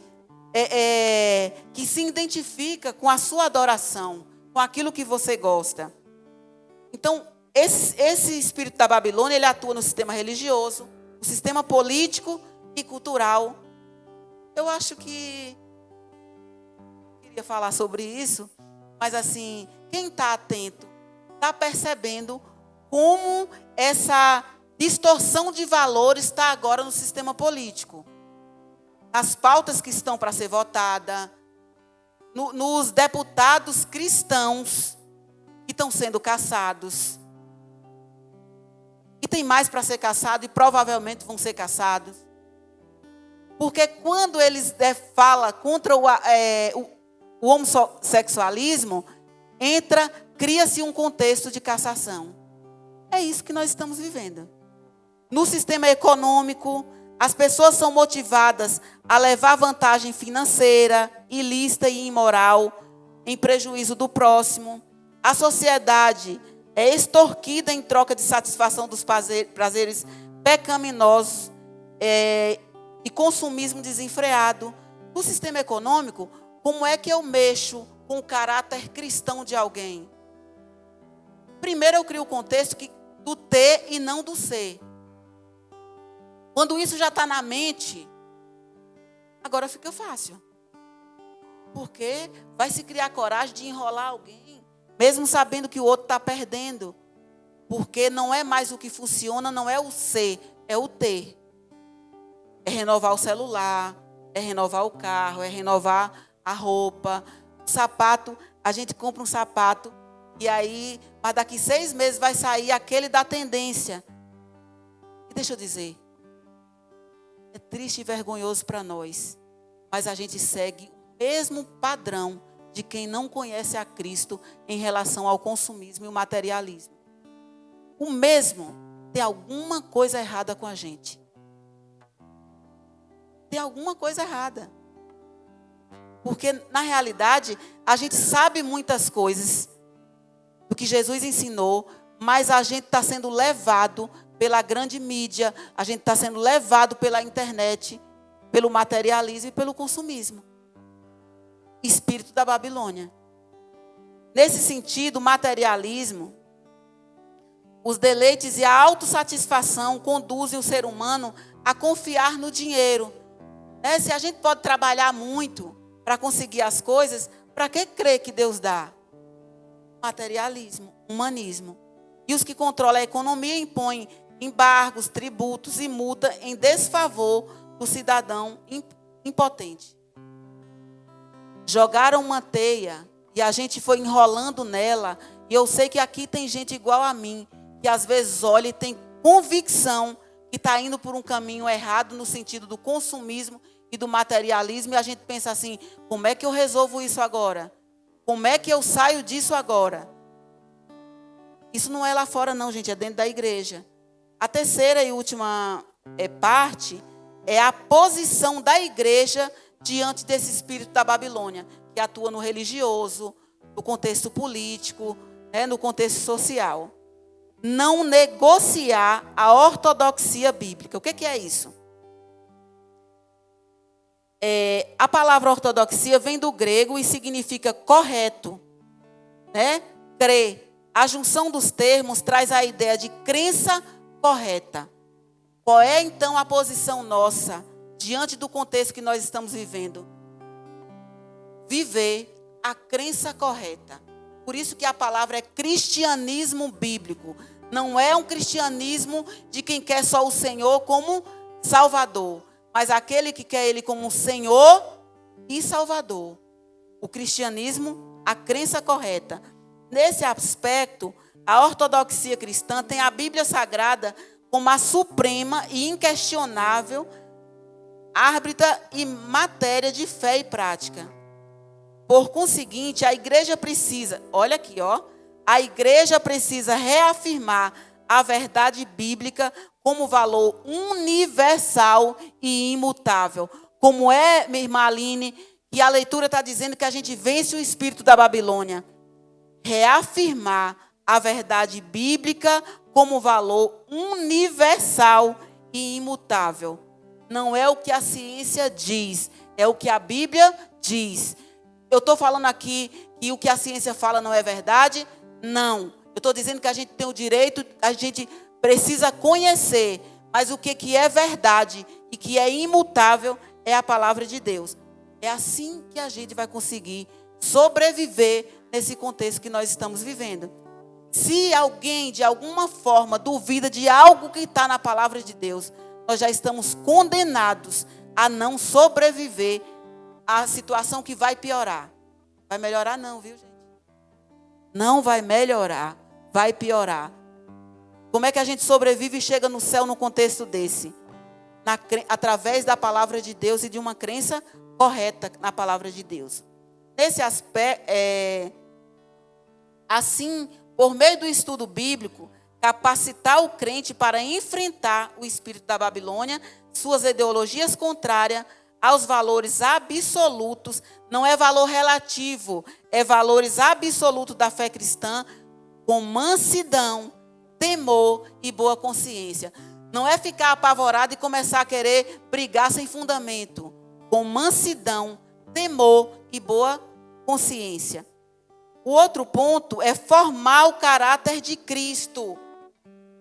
que se identifica com a sua adoração, com aquilo que você gosta. Então, esse espírito da Babilônia, ele atua no sistema religioso, no sistema político e cultural. Eu acho que queria falar sobre isso, mas assim, quem está atento, está percebendo como essa distorção de valores está agora no sistema político. As pautas que estão para ser votadas, nos deputados cristãos que estão sendo caçados. E tem mais para ser caçado e provavelmente vão ser caçados. Porque quando eles falam contra o homossexualismo, cria-se um contexto de cassação. É isso que nós estamos vivendo. No sistema econômico, as pessoas são motivadas a levar vantagem financeira, ilícita e imoral, em prejuízo do próximo. A sociedade é extorquida em troca de satisfação dos prazeres pecaminosos e consumismo desenfreado. No sistema econômico, como é que eu mexo com o caráter cristão de alguém? Primeiro eu crio o contexto do ter e não do ser. Quando isso já está na mente, agora fica fácil. Porque vai se criar coragem de enrolar alguém, mesmo sabendo que o outro está perdendo. Porque não é mais o que funciona, não é o ser, é o ter. É renovar o celular, é renovar o carro, é renovar a roupa. O sapato, a gente compra um sapato e aí, mas daqui 6 meses vai sair aquele da tendência. E deixa eu dizer, é triste e vergonhoso para nós, mas a gente segue o mesmo padrão de quem não conhece a Cristo em relação ao consumismo e o materialismo. O mesmo. Tem alguma coisa errada com a gente. Tem alguma coisa errada. Porque, na realidade, a gente sabe muitas coisas do que Jesus ensinou, mas a gente está sendo levado pela grande mídia, a gente está sendo levado pela internet, pelo materialismo e pelo consumismo. Espírito da Babilônia. Nesse sentido, o materialismo, os deleites e a autossatisfação conduzem o ser humano a confiar no dinheiro. Se a gente pode trabalhar muito para conseguir as coisas, para que crer que Deus dá? Materialismo, humanismo. E os que controlam a economia impõem embargos, tributos e multa em desfavor do cidadão impotente. Jogaram uma teia e a gente foi enrolando nela. E eu sei que aqui tem gente igual a mim, que às vezes olha e tem convicção que está indo por um caminho errado no sentido do consumismo e do materialismo. E a gente pensa assim, como é que eu resolvo isso agora? Como é que eu saio disso agora? Isso não é lá fora não, gente, é dentro da igreja. A terceira e última parte é a posição da igreja diante desse espírito da Babilônia, que atua no religioso, no contexto político, no contexto social. Não negociar a ortodoxia bíblica. O que é isso? A palavra ortodoxia vem do grego e significa correto, crer. A junção dos termos traz a ideia de crença correta. Qual é então a posição nossa diante do contexto que nós estamos vivendo? Viver a crença correta. Por isso que a palavra é cristianismo bíblico. Não é um cristianismo de quem quer só o Senhor como Salvador, mas aquele que quer Ele como Senhor e Salvador. O cristianismo, a crença correta. Nesse aspecto, a ortodoxia cristã tem a Bíblia Sagrada como a suprema e inquestionável árbitra e matéria de fé e prática. Por conseguinte, a igreja precisa, olha aqui, a igreja precisa reafirmar a verdade bíblica como valor universal e imutável. Como é, minha irmã Aline, e a leitura está dizendo que a gente vence o espírito da Babilônia. Reafirmar a verdade bíblica como valor universal e imutável. Não é o que a ciência diz, é o que a Bíblia diz. Eu estou falando aqui que o que a ciência fala não é verdade? Não. Eu estou dizendo que a gente tem o direito, a gente precisa conhecer, mas o que é verdade e que é imutável é a palavra de Deus. É assim que a gente vai conseguir sobreviver nesse contexto que nós estamos vivendo. Se alguém, de alguma forma, duvida de algo que está na palavra de Deus, nós já estamos condenados a não sobreviver à situação que vai piorar. Vai melhorar não, viu, gente? Não vai melhorar, vai piorar. Como é que a gente sobrevive e chega no céu num contexto desse? Através da palavra de Deus e de uma crença correta na palavra de Deus. Nesse aspecto, assim, por meio do estudo bíblico, capacitar o crente para enfrentar o espírito da Babilônia, suas ideologias contrárias aos valores absolutos, não é valor relativo, é valores absolutos da fé cristã, com mansidão, temor e boa consciência. Não é ficar apavorado e começar a querer brigar sem fundamento. Com mansidão, temor e boa consciência. O outro ponto é formar o caráter de Cristo.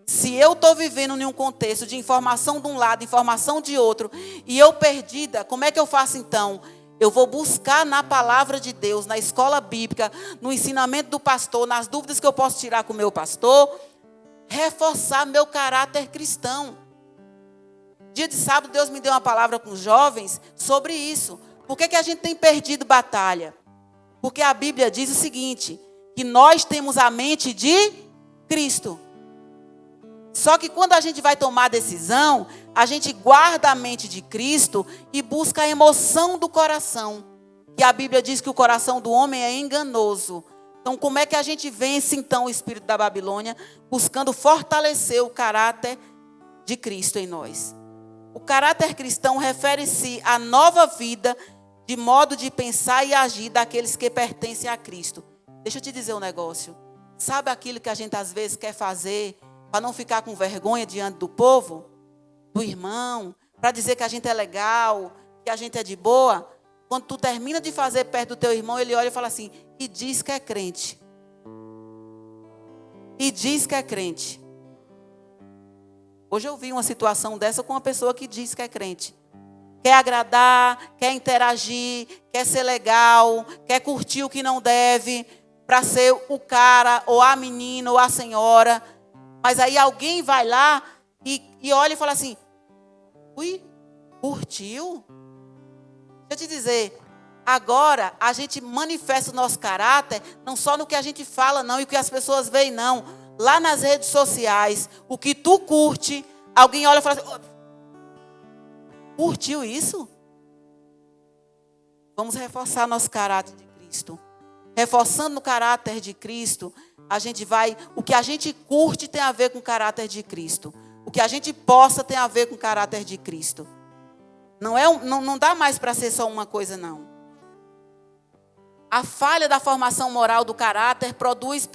Se eu estou vivendo em um contexto de informação de um lado, informação de outro, e eu perdida, como é que eu faço então? Eu vou buscar na palavra de Deus, na escola bíblica, no ensinamento do pastor, nas dúvidas que eu posso tirar com o meu pastor, reforçar meu caráter cristão. Dia de sábado, Deus me deu uma palavra com os jovens sobre isso. Por que a gente tem perdido batalha? Porque a Bíblia diz o seguinte, que nós temos a mente de Cristo. Só que quando a gente vai tomar decisão, a gente guarda a mente de Cristo e busca a emoção do coração. E a Bíblia diz que o coração do homem é enganoso. Então, como é que a gente vence, então, o espírito da Babilônia? Buscando fortalecer o caráter de Cristo em nós. O caráter cristão refere-se à nova vida de modo de pensar e agir daqueles que pertencem a Cristo. Deixa eu te dizer um negócio. Sabe aquilo que a gente às vezes quer fazer para não ficar com vergonha diante do povo, do irmão, para dizer que a gente é legal, que a gente é de boa? Quando tu termina de fazer perto do teu irmão, ele olha e fala assim, e diz que é crente. E diz que é crente. Hoje eu vi uma situação dessa com uma pessoa que diz que é crente. Quer agradar, quer interagir, quer ser legal, quer curtir o que não deve, para ser o cara, ou a menina, ou a senhora. Mas aí alguém vai lá e olha e fala assim, ui, curtiu? Deixa eu te dizer, agora a gente manifesta o nosso caráter, não só no que a gente fala, não, e o que as pessoas veem, não. Lá nas redes sociais, o que tu curte, alguém olha e fala assim, curtiu isso? Vamos reforçar nosso caráter de Cristo. Reforçando o caráter de Cristo, a gente vai... O que a gente curte tem a ver com o caráter de Cristo. O que a gente possa tem a ver com o caráter de Cristo. Não dá mais para ser só uma coisa, não. A falha da formação moral do caráter produz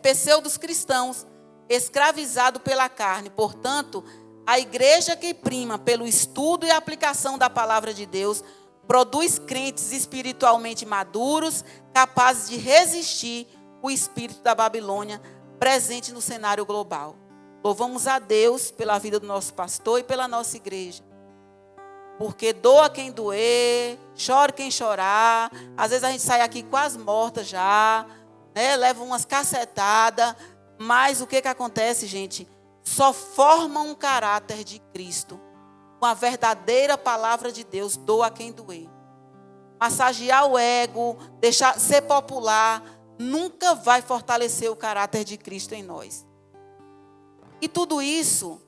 pseudos cristãos, escravizados pela carne. Portanto, a igreja que prima pelo estudo e aplicação da palavra de Deus produz crentes espiritualmente maduros, capazes de resistir o espírito da Babilônia presente no cenário global. Louvamos a Deus pela vida do nosso pastor e pela nossa igreja. Porque doa quem doer, chore quem chorar. Às vezes a gente sai aqui quase morta já, né? Leva umas cacetadas. Mas o que acontece, gente? Só forma um caráter de Cristo. Com a verdadeira palavra de Deus, doa quem doer. Massagear o ego, deixar ser popular, nunca vai fortalecer o caráter de Cristo em nós. E tudo isso,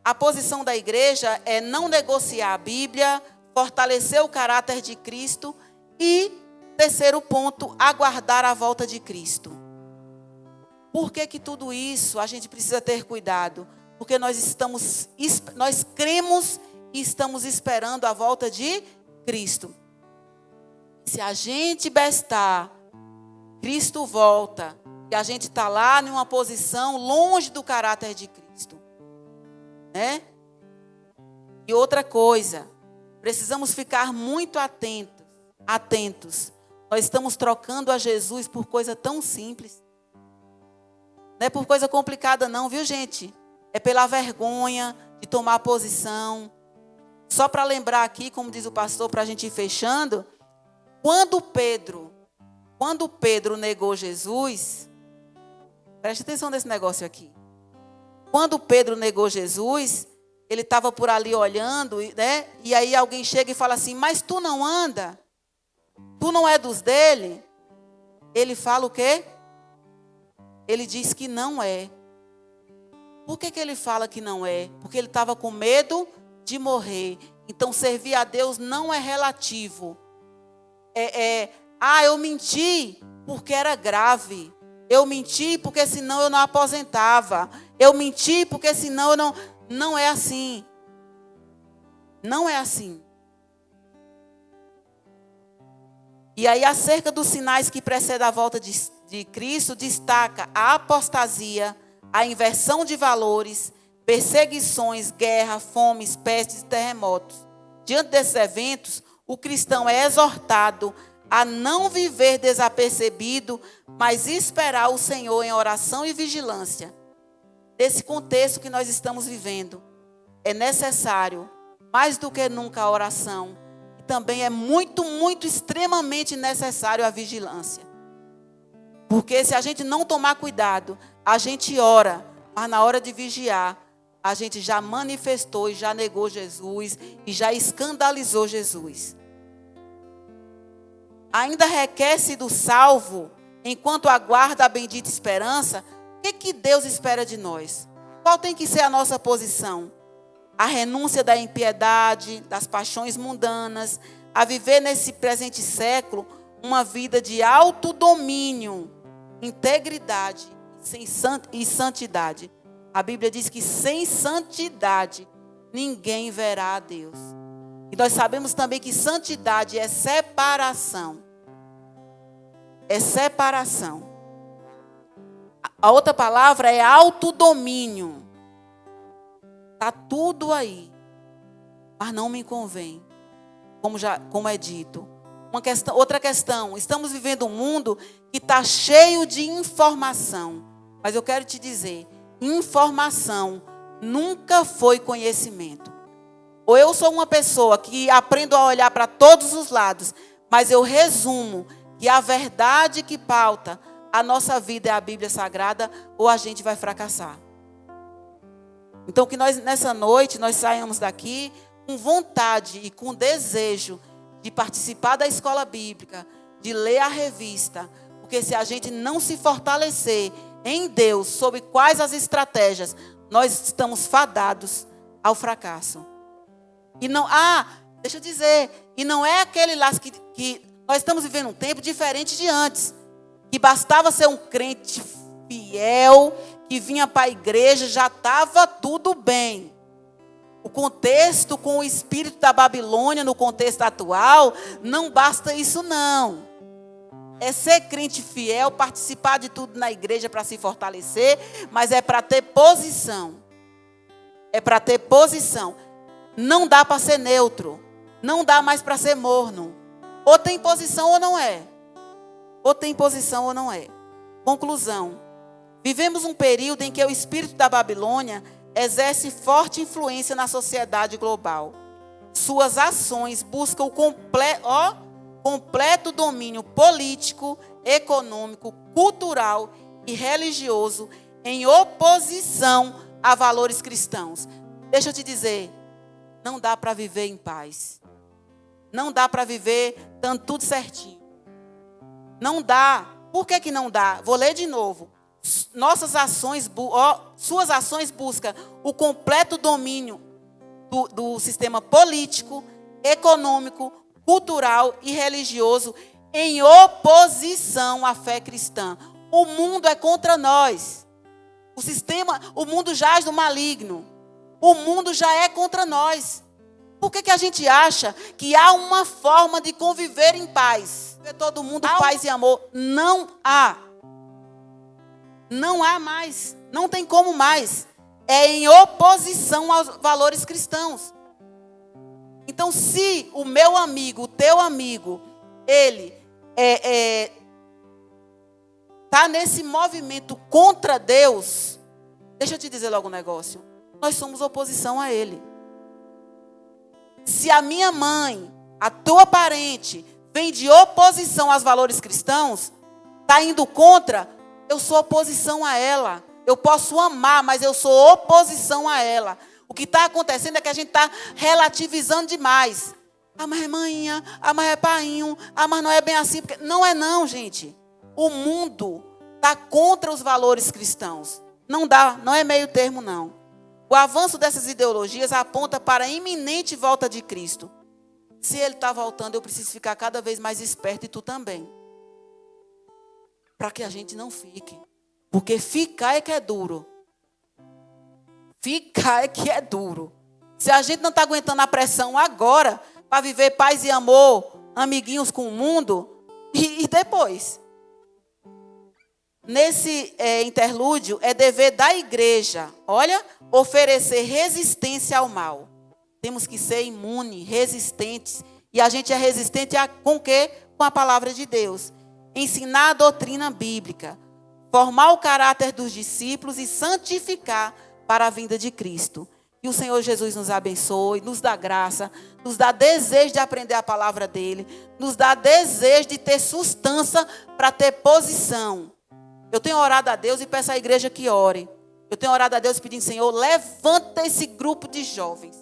a posição da igreja é não negociar a Bíblia, fortalecer o caráter de Cristo e, terceiro ponto, aguardar a volta de Cristo. Por que tudo isso a gente precisa ter cuidado? Porque nós cremos e estamos esperando a volta de Cristo. Se a gente bestar, Cristo volta, e a gente está lá numa posição longe do caráter de Cristo. Né? E outra coisa, precisamos ficar muito atentos. Nós estamos trocando a Jesus por coisa tão simples. Não é por coisa complicada não, viu, gente? É pela vergonha de tomar posição. Só para lembrar aqui, como diz o pastor, para a gente ir fechando, quando Pedro negou Jesus, preste atenção nesse negócio aqui. Quando Pedro negou Jesus, ele estava por ali olhando, né? E aí alguém chega e fala assim, mas tu não anda? Tu não é dos dele? Ele fala o quê? Ele diz que não é. Por que ele fala que não é? Porque ele estava com medo de morrer. Então, servir a Deus não é relativo. Eu menti porque era grave. Eu menti porque senão eu não aposentava. Eu menti porque senão eu não... Não é assim. Não é assim. E aí, acerca dos sinais que precedem a volta de Cristo, destaca a apostasia, a inversão de valores, perseguições, guerra, fomes, pestes e terremotos. Diante desses eventos, o cristão é exortado a não viver desapercebido, mas esperar o Senhor em oração e vigilância. Nesse contexto que nós estamos vivendo, é necessário, mais do que nunca, a oração. E também é muito, muito, extremamente necessário a vigilância. Porque se a gente não tomar cuidado, a gente ora, mas na hora de vigiar, a gente já manifestou e já negou Jesus e já escandalizou Jesus. Ainda requer-se do salvo, enquanto aguarda a bendita esperança, o que Deus espera de nós? Qual tem que ser a nossa posição? A renúncia da impiedade, das paixões mundanas, a viver nesse presente século uma vida de autodomínio, integridade e santidade. A Bíblia diz que sem santidade ninguém verá a Deus. E nós sabemos também que santidade é separação. É separação. A outra palavra é autodomínio. Está tudo aí. Mas não me convém. Como é dito. Outra questão. Estamos vivendo um mundo que está cheio de informação. Mas eu quero te dizer, informação nunca foi conhecimento. Ou eu sou uma pessoa que aprendo a olhar para todos os lados, mas eu resumo que a verdade que pauta a nossa vida é a Bíblia Sagrada, ou a gente vai fracassar. Então que nós, nessa noite, nós saímos daqui com vontade e com desejo de participar da escola bíblica, de ler a revista, porque se a gente não se fortalecer em Deus, sobre quais as estratégias, nós estamos fadados ao fracasso. E não, deixa eu dizer, e não é aquele laço que nós estamos vivendo um tempo diferente de antes, que bastava ser um crente fiel, que vinha para a igreja, já estava tudo bem. O contexto com o espírito da Babilônia, no contexto atual, não basta isso não. É ser crente fiel, participar de tudo na igreja para se fortalecer, mas é para ter posição. É para ter posição. Não dá para ser neutro. Não dá mais para ser morno. Ou tem posição ou não é. Ou tem posição ou não é. Conclusão. Vivemos um período em que o espírito da Babilônia exerce forte influência na sociedade global. Suas ações buscam o completo domínio político, econômico, cultural e religioso em oposição a valores cristãos. Deixa eu te dizer, não dá para viver em paz. Não dá para viver dando tudo certinho. Não dá. Por que não dá? Vou ler de novo. Suas ações buscam o completo domínio do sistema político, econômico, cultural e religioso em oposição à fé cristã. O mundo é contra nós. O mundo jaz do maligno. O mundo já é contra nós. Por que a gente acha que há uma forma de conviver em paz? Ver todo mundo paz e amor. Não há. Não há mais. Não tem como mais. É em oposição aos valores cristãos. Então, se o meu amigo, o teu amigo, ele está nesse movimento contra Deus, deixa eu te dizer logo um negócio. Nós somos oposição a ele. Se a minha mãe, a tua parente, vem de oposição aos valores cristãos, está indo contra, eu sou oposição a ela. Eu posso amar, mas eu sou oposição a ela. O que está acontecendo é que a gente está relativizando demais. Mas é manhinha, mas é painho, mas não é bem assim. Porque... Não é não, gente. O mundo está contra os valores cristãos. Não dá, não é meio termo não. O avanço dessas ideologias aponta para a iminente volta de Cristo. Se ele está voltando, eu preciso ficar cada vez mais esperto e tu também. Para que a gente não fique. Porque ficar é que é duro. Ficar é que é duro. Se a gente não está aguentando a pressão agora, para viver paz e amor, amiguinhos com o mundo, e depois? Nesse interlúdio, é dever da igreja, oferecer resistência ao mal. Temos que ser imunes, resistentes. E a gente é resistente com o quê? com a palavra de Deus, ensinar a doutrina bíblica, formar o caráter dos discípulos e santificar para a vinda de Cristo. Que o Senhor Jesus nos abençoe, nos dá graça, nos dá desejo de aprender a palavra dele, nos dá desejo de ter sustância para ter posição. Eu tenho orado a Deus e peço à igreja que ore. Eu tenho orado a Deus pedindo, Senhor, levanta esse grupo de jovens.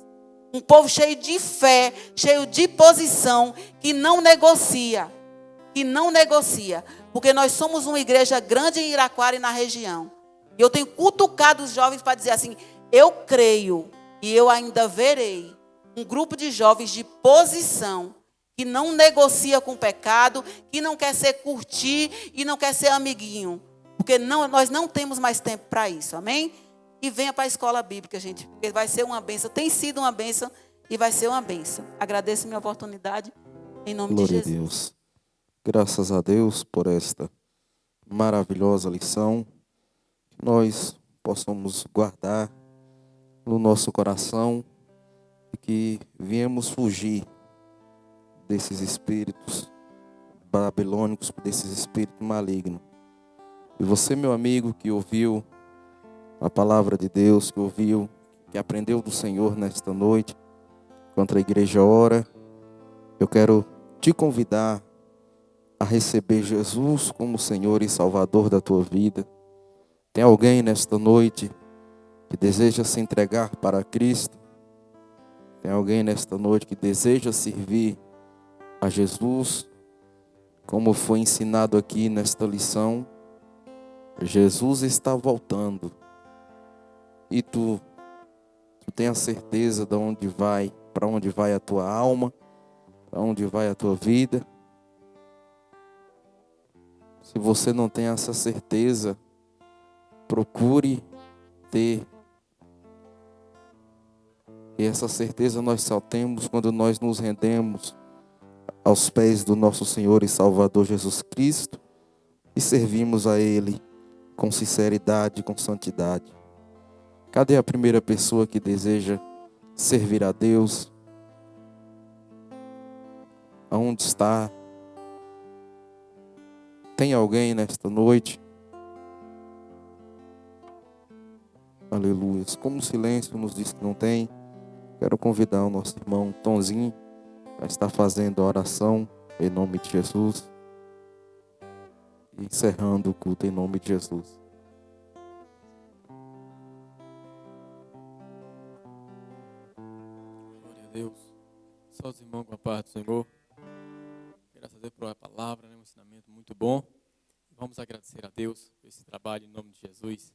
Um povo cheio de fé, cheio de posição, que não negocia. Que não negocia. Porque nós somos uma igreja grande em Iraquara e na região. E eu tenho cutucado os jovens para dizer assim, eu creio e eu ainda verei um grupo de jovens de posição, que não negocia com o pecado, que não quer ser curtir e não quer ser amiguinho. Porque nós não temos mais tempo para isso, amém? E venha para a escola bíblica, gente, porque vai ser uma bênção, tem sido uma bênção e vai ser uma bênção. Agradeço a minha oportunidade, em nome de Jesus. Glória a Deus. Graças a Deus por esta maravilhosa lição, que nós possamos guardar no nosso coração e que viemos fugir desses espíritos babilônicos, desses espíritos malignos. E você, meu amigo, que ouviu a palavra de Deus, que ouviu, que aprendeu do Senhor nesta noite, enquanto a igreja ora, eu quero te convidar a receber Jesus como Senhor e Salvador da tua vida. Tem alguém nesta noite que deseja se entregar para Cristo? Tem alguém nesta noite que deseja servir a Jesus, como foi ensinado aqui nesta lição? Jesus está voltando. E tu tem a certeza de onde vai, para onde vai a tua alma, para onde vai a tua vida? Se você não tem essa certeza, procure ter. E essa certeza nós só temos quando nós nos rendemos aos pés do nosso Senhor e Salvador Jesus Cristo e servimos a Ele com sinceridade, com santidade. Cadê a primeira pessoa que deseja servir a Deus? Aonde está? Tem alguém nesta noite? Aleluia. Como o silêncio nos diz que não tem, quero convidar o nosso irmão Tonzinho a estar fazendo a oração em nome de Jesus. E encerrando o culto em nome de Jesus. Glória a Deus. Só os irmãos com a paz do Senhor. Graças a Deus por uma palavra, um ensinamento muito bom. Vamos agradecer a Deus por esse trabalho em nome de Jesus.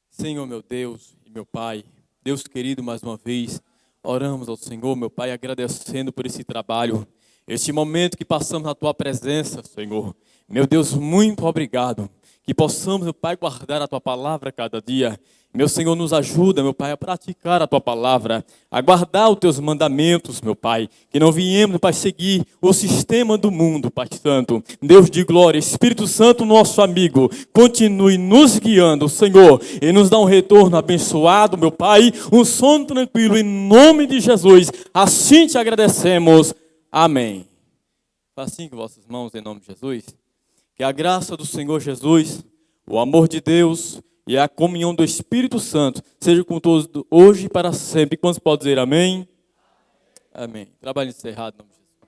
Senhor, meu Deus e meu Pai, Deus querido, mais uma vez, oramos ao Senhor, meu Pai, agradecendo por esse trabalho, este momento que passamos na Tua presença, Senhor. Meu Deus, muito obrigado. Que possamos, meu Pai, guardar a Tua palavra cada dia. Meu Senhor, nos ajuda, meu Pai, a praticar a Tua palavra, a guardar os Teus mandamentos, meu Pai. Que não viemos para seguir o sistema do mundo, Pai Santo. Deus de glória, Espírito Santo, nosso amigo, continue nos guiando, Senhor, e nos dá um retorno abençoado, meu Pai, um sono tranquilo, em nome de Jesus. Assim te agradecemos. Amém. Assim com vossas mãos, em nome de Jesus. Que a graça do Senhor Jesus, o amor de Deus e a comunhão do Espírito Santo seja com todos hoje e para sempre. Quantos podem dizer amém? Amém. Trabalho encerrado.